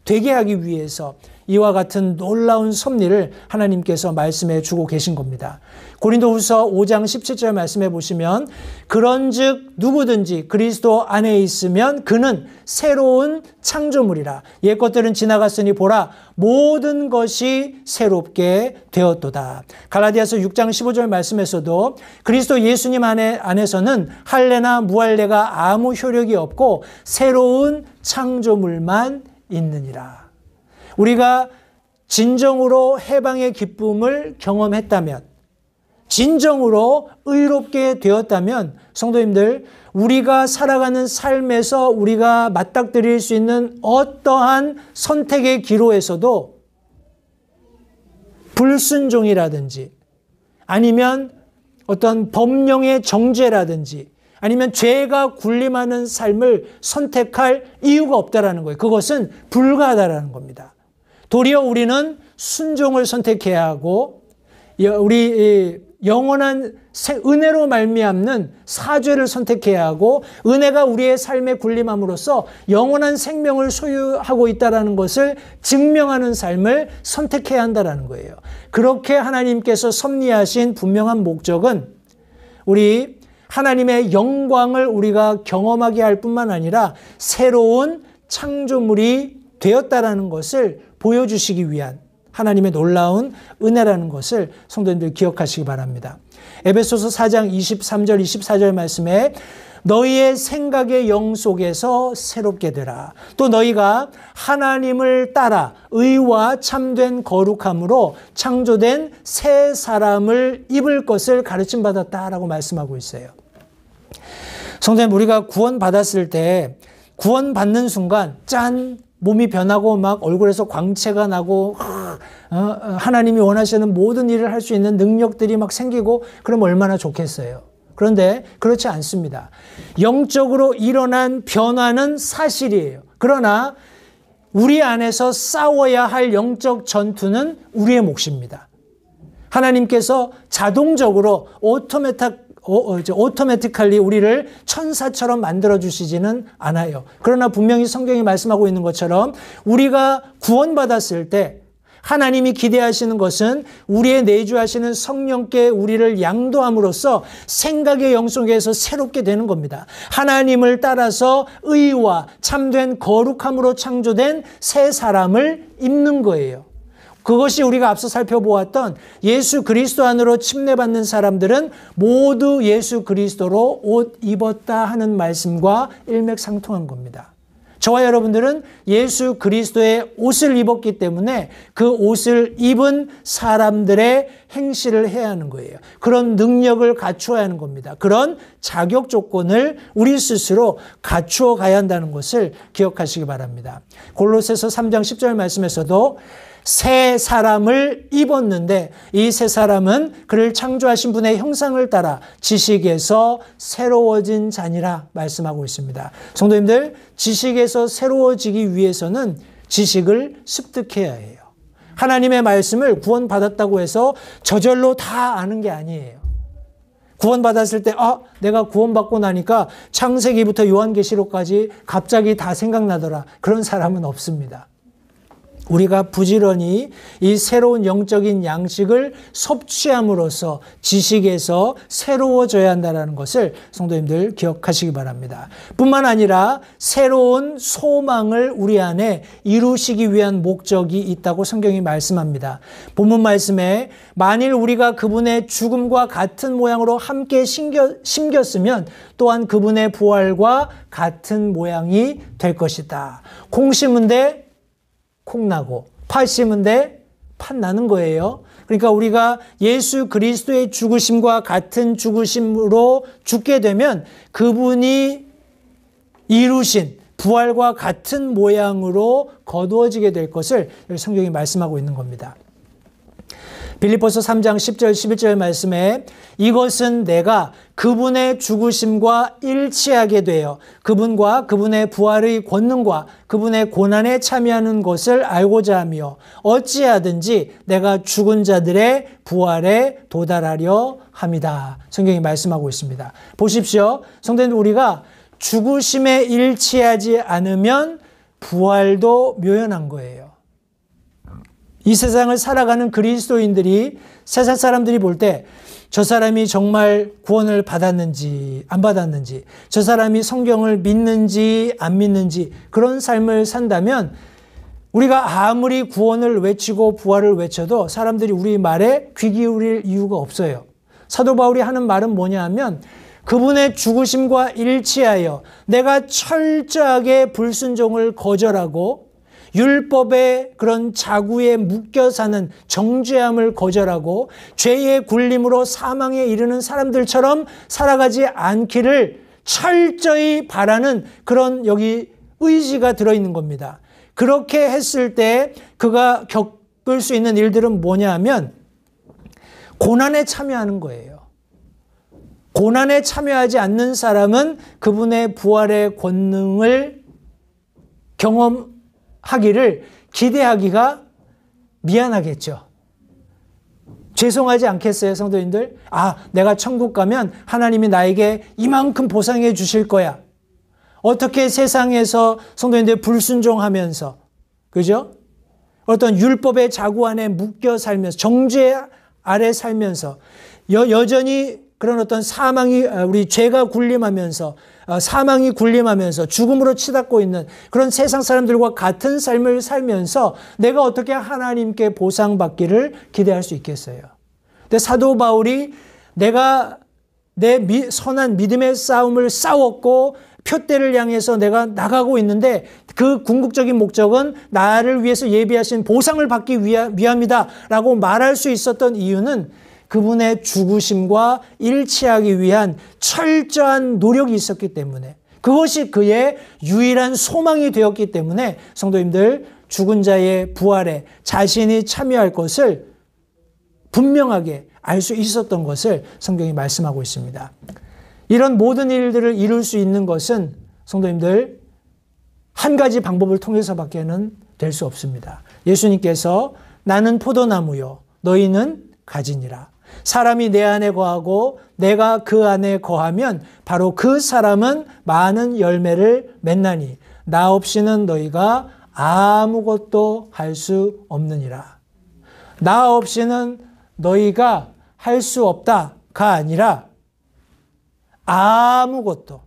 되게 하기 위해서 이와 같은 놀라운 섭리를 하나님께서 말씀해 주고 계신 겁니다. 고린도후서 5장 17절 말씀해 보시면 그런즉 누구든지 그리스도 안에 있으면 그는 새로운 창조물이라. 옛 것들은 지나갔으니 보라 모든 것이 새롭게 되었도다. 갈라디아서 6장 15절 말씀에서도 그리스도 예수님 안에서는 할례나 무할례가 아무 효력이 없고 새로운 창조물만 있느니라. 우리가 진정으로 해방의 기쁨을 경험했다면, 진정으로 의롭게 되었다면 성도님들, 우리가 살아가는 삶에서 우리가 맞닥뜨릴 수 있는 어떠한 선택의 기로에서도 불순종이라든지 아니면 어떤 법령의 정죄라든지 아니면 죄가 군림하는 삶을 선택할 이유가 없다라는 거예요. 그것은 불가하다라는 겁니다. 도리어 우리는 순종을 선택해야 하고 우리 영원한 은혜로 말미암는 사죄를 선택해야 하고 은혜가 우리의 삶에 군림함으로써 영원한 생명을 소유하고 있다는 것을 증명하는 삶을 선택해야 한다는 거예요. 그렇게 하나님께서 섭리하신 분명한 목적은 우리 하나님의 영광을 우리가 경험하게 할 뿐만 아니라 새로운 창조물이 되었다라는 것을 보여주시기 위한 하나님의 놀라운 은혜라는 것을 성도님들 기억하시기 바랍니다. 에베소서 4장 23절 24절 말씀에 너희의 생각의 영 속에서 새롭게 되라. 또 너희가 하나님을 따라 의와 참된 거룩함으로 창조된 새 사람을 입을 것을 가르침받았다라고 말씀하고 있어요. 성도님, 우리가 구원받았을 때 구원받는 순간 짠! 몸이 변하고 막 얼굴에서 광채가 나고 하나님이 원하시는 모든 일을 할 수 있는 능력들이 막 생기고 그럼 얼마나 좋겠어요. 그런데 그렇지 않습니다. 영적으로 일어난 변화는 사실이에요. 그러나 우리 안에서 싸워야 할 영적 전투는 우리의 몫입니다. 하나님께서 자동적으로 오토매티컬리 우리를 천사처럼 만들어주시지는 않아요. 그러나 분명히 성경이 말씀하고 있는 것처럼 우리가 구원받았을 때 하나님이 기대하시는 것은 우리의 내주하시는 성령께 우리를 양도함으로써 생각의 영 속에서 새롭게 되는 겁니다. 하나님을 따라서 의와 참된 거룩함으로 창조된 새 사람을 입는 거예요. 그것이 우리가 앞서 살펴보았던 예수 그리스도 안으로 침례받는 사람들은 모두 예수 그리스도로 옷 입었다 하는 말씀과 일맥상통한 겁니다. 저와 여러분들은 예수 그리스도의 옷을 입었기 때문에 그 옷을 입은 사람들의 행실을 해야 하는 거예요. 그런 능력을 갖추어야 하는 겁니다. 그런 자격 조건을 우리 스스로 갖추어 가야 한다는 것을 기억하시기 바랍니다. 골로새서 3장 10절 말씀에서도 새 사람을 입었는데 이 새 사람은 그를 창조하신 분의 형상을 따라 지식에서 새로워진 자니라 말씀하고 있습니다. 성도님들, 지식에서 새로워지기 위해서는 지식을 습득해야 해요. 하나님의 말씀을 구원받았다고 해서 저절로 다 아는 게 아니에요. 구원받았을 때 내가 구원받고 나니까 창세기부터 요한계시록까지 갑자기 다 생각나더라. 그런 사람은 없습니다. 우리가 부지런히 이 새로운 영적인 양식을 섭취함으로써 지식에서 새로워져야 한다는 것을 성도님들 기억하시기 바랍니다. 뿐만 아니라 새로운 소망을 우리 안에 이루시기 위한 목적이 있다고 성경이 말씀합니다. 본문 말씀에 만일 우리가 그분의 죽음과 같은 모양으로 함께 심겼으면 또한 그분의 부활과 같은 모양이 될 것이다. 콩 심은데 콩 나고 팥 심은데 팥 나는 거예요. 그러니까 우리가 예수 그리스도의 죽으심과 같은 죽으심으로 죽게 되면 그분이 이루신 부활과 같은 모양으로 거두어지게 될 것을 성경이 말씀하고 있는 겁니다. 빌립보서 3장 10절 11절 말씀에 이것은 내가 그분의 죽으심과 일치하게 되어 그분과 그분의 부활의 권능과 그분의 고난에 참여하는 것을 알고자 하며 어찌하든지 내가 죽은 자들의 부활에 도달하려 합니다. 성경이 말씀하고 있습니다. 보십시오. 성도님들, 우리가 죽으심에 일치하지 않으면 부활도 묘연한 거예요. 이 세상을 살아가는 그리스도인들이 세상 사람들이 볼 때 저 사람이 정말 구원을 받았는지 안 받았는지, 저 사람이 성경을 믿는지 안 믿는지 그런 삶을 산다면 우리가 아무리 구원을 외치고 부활을 외쳐도 사람들이 우리 말에 귀 기울일 이유가 없어요. 사도 바울이 하는 말은 뭐냐 하면 그분의 죽으심과 일치하여 내가 철저하게 불순종을 거절하고 율법의 그런 자구에 묶여 사는 정죄함을 거절하고 죄의 굴림으로 사망에 이르는 사람들처럼 살아가지 않기를 철저히 바라는 그런 여기 의지가 들어있는 겁니다. 그렇게 했을 때 그가 겪을 수 있는 일들은 뭐냐 하면 고난에 참여하는 거예요. 고난에 참여하지 않는 사람은 그분의 부활의 권능을 경험하기를 기대하기가 미안하겠죠. 죄송하지 않겠어요, 성도님들? 아, 내가 천국 가면 하나님이 나에게 이만큼 보상해 주실 거야. 어떻게 세상에서 성도님들 불순종하면서, 그죠? 어떤 율법의 자구 안에 묶여 살면서, 정죄 아래 살면서, 여전히 그런 어떤 사망이, 우리 죄가 군림하면서, 사망이 군림하면서 죽음으로 치닫고 있는 그런 세상 사람들과 같은 삶을 살면서 내가 어떻게 하나님께 보상받기를 기대할 수 있겠어요? 근데 사도 바울이 내가 내 선한 믿음의 싸움을 싸웠고 표대를 향해서 내가 나가고 있는데 그 궁극적인 목적은 나를 위해서 예비하신 보상을 받기 위함이다 라고 말할 수 있었던 이유는 그분의 죽으심과 일치하기 위한 철저한 노력이 있었기 때문에, 그것이 그의 유일한 소망이 되었기 때문에 성도님들, 죽은 자의 부활에 자신이 참여할 것을 분명하게 알 수 있었던 것을 성경이 말씀하고 있습니다. 이런 모든 일들을 이룰 수 있는 것은 성도님들 한 가지 방법을 통해서밖에는 될 수 없습니다. 예수님께서 나는 포도나무요 너희는 가지니라. 사람이 내 안에 거하고 내가 그 안에 거하면 바로 그 사람은 많은 열매를 맺나니 나 없이는 너희가 아무것도 할 수 없느니라. 나 없이는 너희가 할 수 없다가 아니라 아무것도.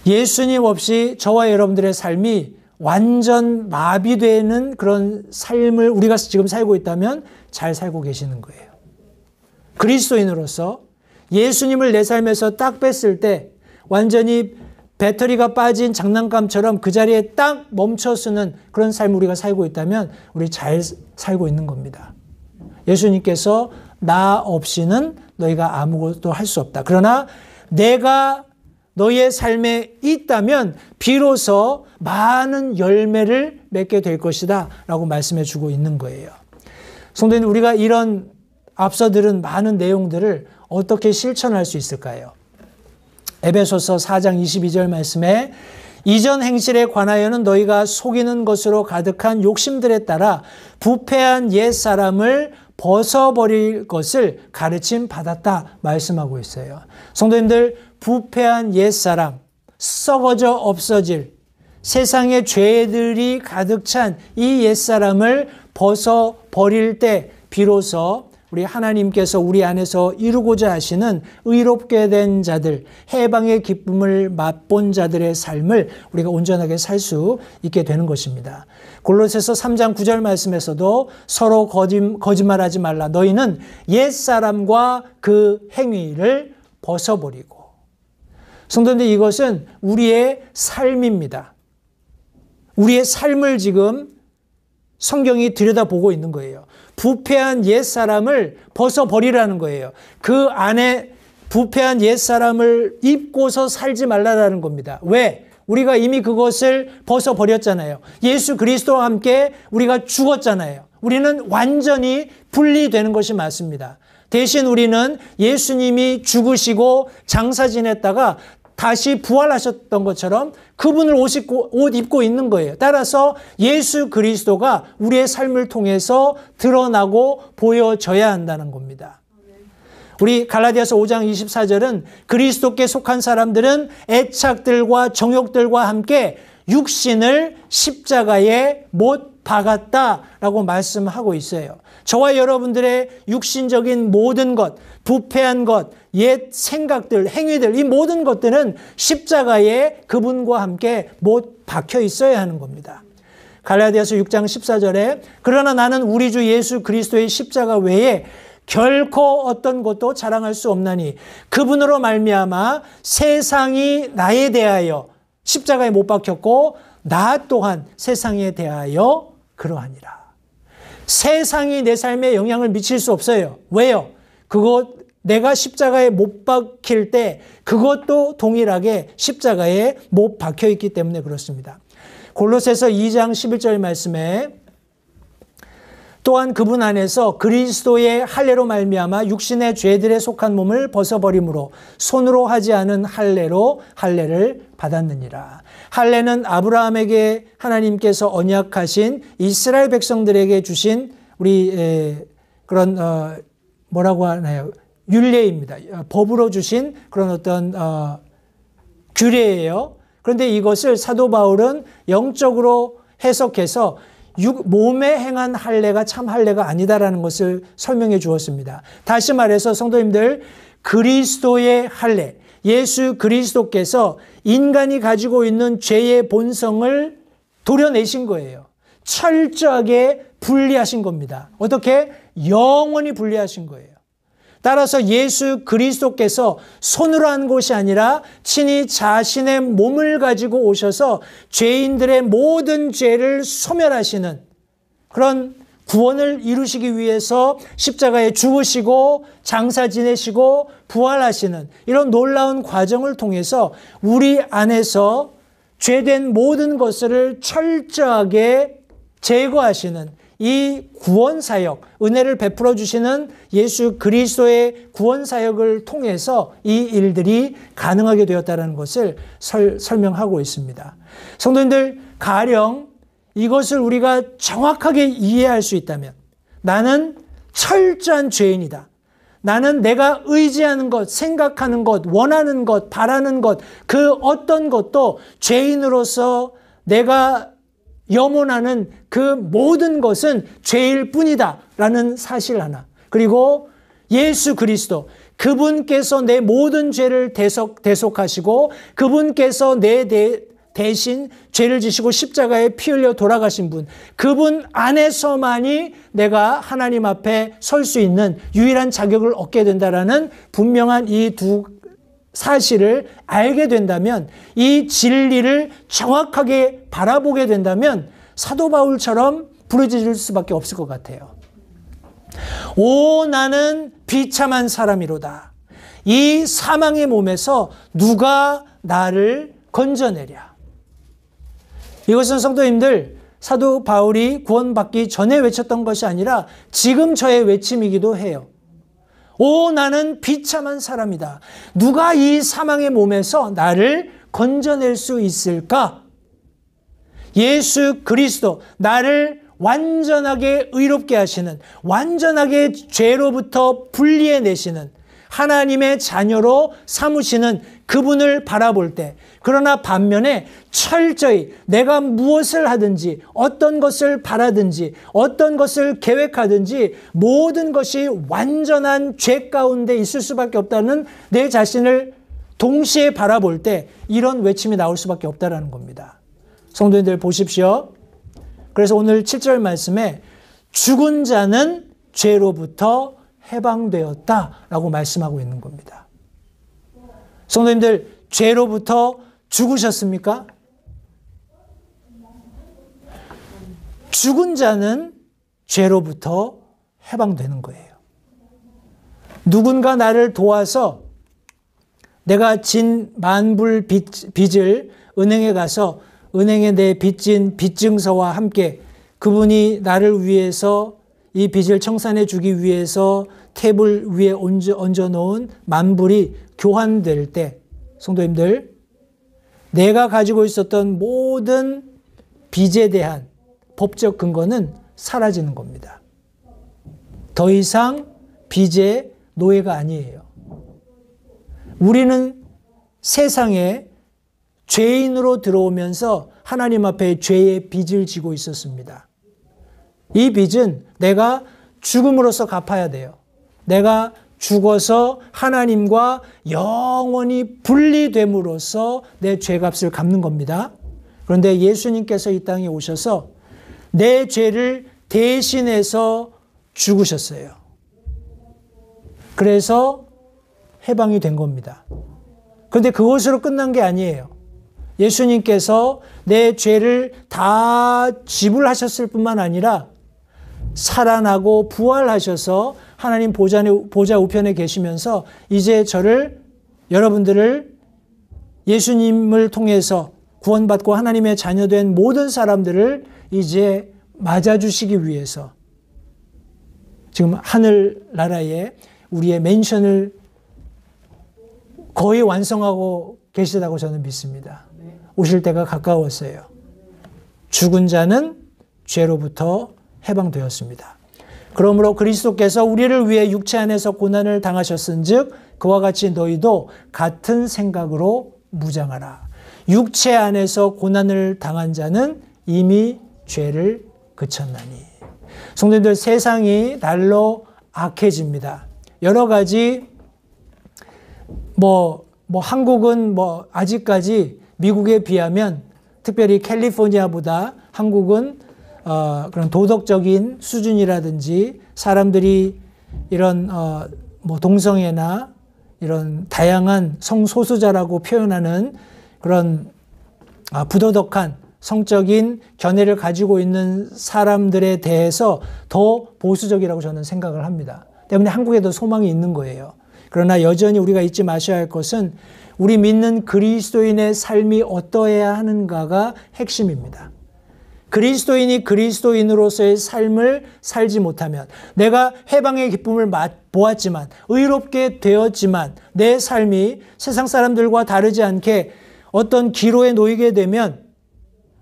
예수님 없이 저와 여러분들의 삶이 완전 마비되는 그런 삶을 우리가 지금 살고 있다면 잘 살고 계시는 거예요. 그리스도인으로서 예수님을 내 삶에서 딱 뺐을 때 완전히 배터리가 빠진 장난감처럼 그 자리에 딱 멈춰서는 그런 삶을 우리가 살고 있다면 우리 잘 살고 있는 겁니다. 예수님께서 나 없이는 너희가 아무것도 할 수 없다. 그러나 내가 너희의 삶에 있다면 비로소 많은 열매를 맺게 될 것이다 라고 말씀해 주고 있는 거예요. 성도님, 우리가 이런 앞서 들은 많은 내용들을 어떻게 실천할 수 있을까요? 에베소서 4장 22절 말씀에 이전 행실에 관하여는 너희가 속이는 것으로 가득한 욕심들에 따라 부패한 옛사람을 벗어버릴 것을 가르침 받았다 말씀하고 있어요. 성도님들, 부패한 옛사람, 썩어져 없어질 세상의 죄들이 가득 찬 이 옛사람을 벗어버릴 때 비로소 우리 하나님께서 우리 안에서 이루고자 하시는 의롭게 된 자들, 해방의 기쁨을 맛본 자들의 삶을 우리가 온전하게 살 수 있게 되는 것입니다. 골로새서 3장 9절 말씀에서도 서로 거짓말하지 말라. 너희는 옛사람과 그 행위를 벗어버리고. 성도님들, 이것은 우리의 삶입니다. 우리의 삶을 지금 성경이 들여다보고 있는 거예요. 부패한 옛사람을 벗어버리라는 거예요. 그 안에 부패한 옛사람을 입고서 살지 말라라는 겁니다. 왜? 우리가 이미 그것을 벗어버렸잖아요. 예수 그리스도와 함께 우리가 죽었잖아요. 우리는 완전히 분리되는 것이 맞습니다. 대신 우리는 예수님이 죽으시고 장사 지냈다가 다시 부활하셨던 것처럼 그분을 옷 입고 있는 거예요. 따라서 예수 그리스도가 우리의 삶을 통해서 드러나고 보여져야 한다는 겁니다. 우리 갈라디아서 5장 24절은 그리스도께 속한 사람들은 애착들과 정욕들과 함께 육신을 십자가에 못 박았다라고 말씀하고 있어요. 저와 여러분들의 육신적인 모든 것, 부패한 것, 옛 생각들, 행위들, 이 모든 것들은 십자가에 그분과 함께 못 박혀 있어야 하는 겁니다. 갈라디아서 6장 14절에 그러나 나는 우리 주 예수 그리스도의 십자가 외에 결코 어떤 것도 자랑할 수 없나니 그분으로 말미암아 세상이 나에 대하여 십자가에 못 박혔고 나 또한 세상에 대하여 그러하니라. 세상이 내 삶에 영향을 미칠 수 없어요. 왜요? 내가 십자가에 못 박힐 때 그것도 동일하게 십자가에 못 박혀 있기 때문에 그렇습니다. 골로새서 2장 11절 말씀에 또한 그분 안에서 그리스도의 할례로 말미암아 육신의 죄들에 속한 몸을 벗어버림으로 손으로 하지 않은 할례로 할례를 받았느니라. 할례는 아브라함에게 하나님께서 언약하신 이스라엘 백성들에게 주신 우리 그런 뭐라고 하나요? 율례입니다. 법으로 주신 그런 어떤 규례예요. 그런데 이것을 사도 바울은 영적으로 해석해서 몸에 행한 할례가 참 할례가 아니다라는 것을 설명해 주었습니다. 다시 말해서 성도님들, 그리스도의 할례, 예수 그리스도께서 인간이 가지고 있는 죄의 본성을 도려내신 거예요. 철저하게 분리하신 겁니다. 어떻게? 영원히 분리하신 거예요. 따라서 예수 그리스도께서 손으로 한 것이 아니라 친히 자신의 몸을 가지고 오셔서 죄인들의 모든 죄를 소멸하시는 그런 구원을 이루시기 위해서 십자가에 죽으시고 장사 지내시고 부활하시는 이런 놀라운 과정을 통해서 우리 안에서 죄된 모든 것을 철저하게 제거하시는 이 구원사역, 은혜를 베풀어 주시는 예수 그리스도의 구원사역을 통해서 이 일들이 가능하게 되었다는 것을 설명하고 있습니다. 성도님들, 가령 이것을 우리가 정확하게 이해할 수 있다면 나는 철저한 죄인이다. 나는 내가 의지하는 것, 생각하는 것, 원하는 것, 바라는 것, 그 어떤 것도 죄인으로서 내가 염원하는 그 모든 것은 죄일 뿐이다 라는 사실 하나. 그리고 예수 그리스도, 그분께서 내 모든 죄를 대속하시고 그분께서 내 대신 죄를 지시고 십자가에 피 흘려 돌아가신 분, 그분 안에서만이 내가 하나님 앞에 설 수 있는 유일한 자격을 얻게 된다라는 분명한 이 두 사실을 알게 된다면, 이 진리를 정확하게 바라보게 된다면 사도 바울처럼 부르짖을 수밖에 없을 것 같아요. 오, 나는 비참한 사람이로다. 이 사망의 몸에서 누가 나를 건져내랴. 이것은 성도님들, 사도 바울이 구원받기 전에 외쳤던 것이 아니라 지금 저의 외침이기도 해요. 오, 나는 비참한 사람이다. 누가 이 사망의 몸에서 나를 건져낼 수 있을까? 예수 그리스도, 나를 완전하게 의롭게 하시는, 완전하게 죄로부터 분리해내시는 하나님의 자녀로 삼으시는 그분을 바라볼 때, 그러나 반면에 철저히 내가 무엇을 하든지 어떤 것을 바라든지 어떤 것을 계획하든지 모든 것이 완전한 죄 가운데 있을 수밖에 없다는 내 자신을 동시에 바라볼 때 이런 외침이 나올 수밖에 없다는 겁니다. 성도님들 보십시오. 그래서 오늘 7절 말씀에 죽은 자는 죄로부터 해방되었다라고 말씀하고 있는 겁니다. 성도님들, 죄로부터 죽으셨습니까? 죽은 자는 죄로부터 해방되는 거예요. 누군가 나를 도와서 내가 진 만불 빚을 은행에 가서 은행에 내 빚진 빚증서와 함께 그분이 나를 위해서 이 빚을 청산해 주기 위해서 테이블 위에 얹어 놓은 만불이 교환될 때, 성도님들, 내가 가지고 있었던 모든 빚에 대한 법적 근거는 사라지는 겁니다. 더 이상 빚의 노예가 아니에요. 우리는 세상에 죄인으로 들어오면서 하나님 앞에 죄의 빚을 지고 있었습니다. 이 빚은 내가 죽음으로써 갚아야 돼요. 내가 죽어서 하나님과 영원히 분리됨으로써 내 죄값을 갚는 겁니다. 그런데 예수님께서 이 땅에 오셔서 내 죄를 대신해서 죽으셨어요. 그래서 해방이 된 겁니다. 그런데 그것으로 끝난 게 아니에요. 예수님께서 내 죄를 다 지불하셨을 뿐만 아니라 살아나고 부활하셔서 하나님 보좌 우편에 계시면서 이제 여러분들을 예수님을 통해서 구원받고 하나님의 자녀된 모든 사람들을 이제 맞아주시기 위해서 지금 하늘나라에 우리의 맨션을 거의 완성하고 계시다고 저는 믿습니다. 오실 때가 가까웠어요. 죽은 자는 죄로부터 해방되었습니다. 그러므로 그리스도께서 우리를 위해 육체 안에서 고난을 당하셨은즉 그와 같이 너희도 같은 생각으로 무장하라. 육체 안에서 고난을 당한 자는 이미 죄를 그쳤나니. 성도님들, 세상이 날로 악해집니다. 여러 가지 한국은 아직까지 미국에 비하면 특별히 캘리포니아보다 한국은 그런 도덕적인 수준이라든지 사람들이 이런 동성애나 이런 다양한 성소수자라고 표현하는 그런 부도덕한 성적인 견해를 가지고 있는 사람들에 대해서 더 보수적이라고 저는 생각을 합니다. 때문에 한국에도 소망이 있는 거예요. 그러나 여전히 우리가 잊지 마셔야 할 것은 우리 믿는 그리스도인의 삶이 어떠해야 하는가가 핵심입니다. 그리스도인이 그리스도인으로서의 삶을 살지 못하면, 내가 해방의 기쁨을 보았지만, 의롭게 되었지만 내 삶이 세상 사람들과 다르지 않게 어떤 기로에 놓이게 되면,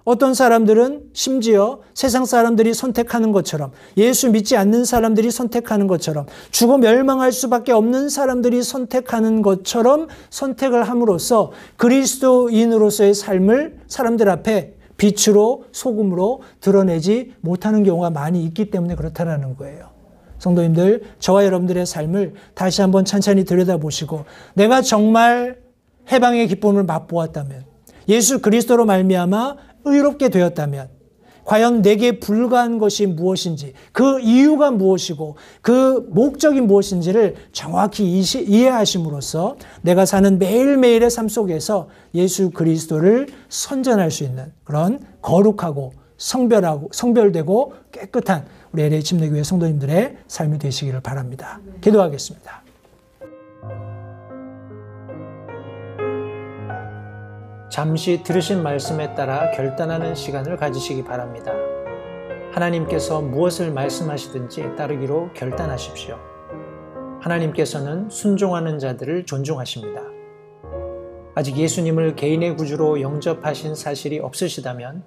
어떤 사람들은 심지어 세상 사람들이 선택하는 것처럼, 예수 믿지 않는 사람들이 선택하는 것처럼, 죽어 멸망할 수밖에 없는 사람들이 선택하는 것처럼 선택을 함으로써 그리스도인으로서의 삶을 사람들 앞에 빛으로 소금으로 드러내지 못하는 경우가 많이 있기 때문에 그렇다는 거예요. 성도님들, 저와 여러분들의 삶을 다시 한번 찬찬히 들여다보시고, 내가 정말 해방의 기쁨을 맛보았다면, 예수 그리스도로 말미암아 의롭게 되었다면 과연 내게 불가한 것이 무엇인지, 그 이유가 무엇이고 그 목적이 무엇인지를 정확히 이해하심으로써 내가 사는 매일매일의 삶 속에서 예수 그리스도를 선전할 수 있는 그런 거룩하고 성별되고 깨끗한 우리 LA 침례교회 성도님들의 삶이 되시기를 바랍니다. 기도하겠습니다. 잠시 들으신 말씀에 따라 결단하는 시간을 가지시기 바랍니다. 하나님께서 무엇을 말씀하시든지 따르기로 결단하십시오. 하나님께서는 순종하는 자들을 존중하십니다. 아직 예수님을 개인의 구주로 영접하신 사실이 없으시다면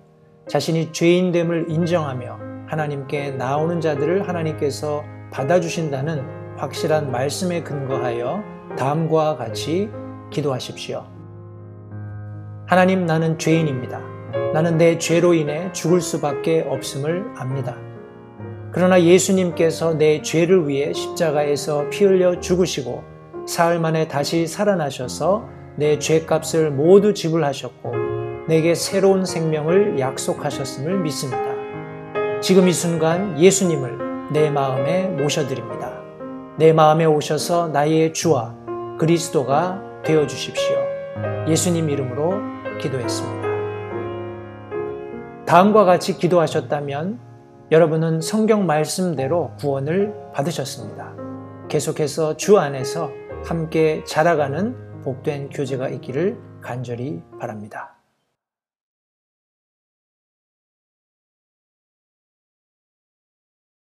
자신이 죄인됨을 인정하며 하나님께 나오는 자들을 하나님께서 받아주신다는 확실한 말씀에 근거하여 다음과 같이 기도하십시오. 하나님, 나는 죄인입니다. 나는 내 죄로 인해 죽을 수밖에 없음을 압니다. 그러나 예수님께서 내 죄를 위해 십자가에서 피 흘려 죽으시고 사흘 만에 다시 살아나셔서 내 죄값을 모두 지불하셨고 내게 새로운 생명을 약속하셨음을 믿습니다. 지금 이 순간 예수님을 내 마음에 모셔드립니다. 내 마음에 오셔서 나의 주와 그리스도가 되어주십시오. 예수님 이름으로 기도했습니다. 다음과 같이 기도하셨다면 여러분은 성경 말씀대로 구원을 받으셨습니다. 계속해서 주 안에서 함께 자라가는 복된 교제가 있기를 간절히 바랍니다.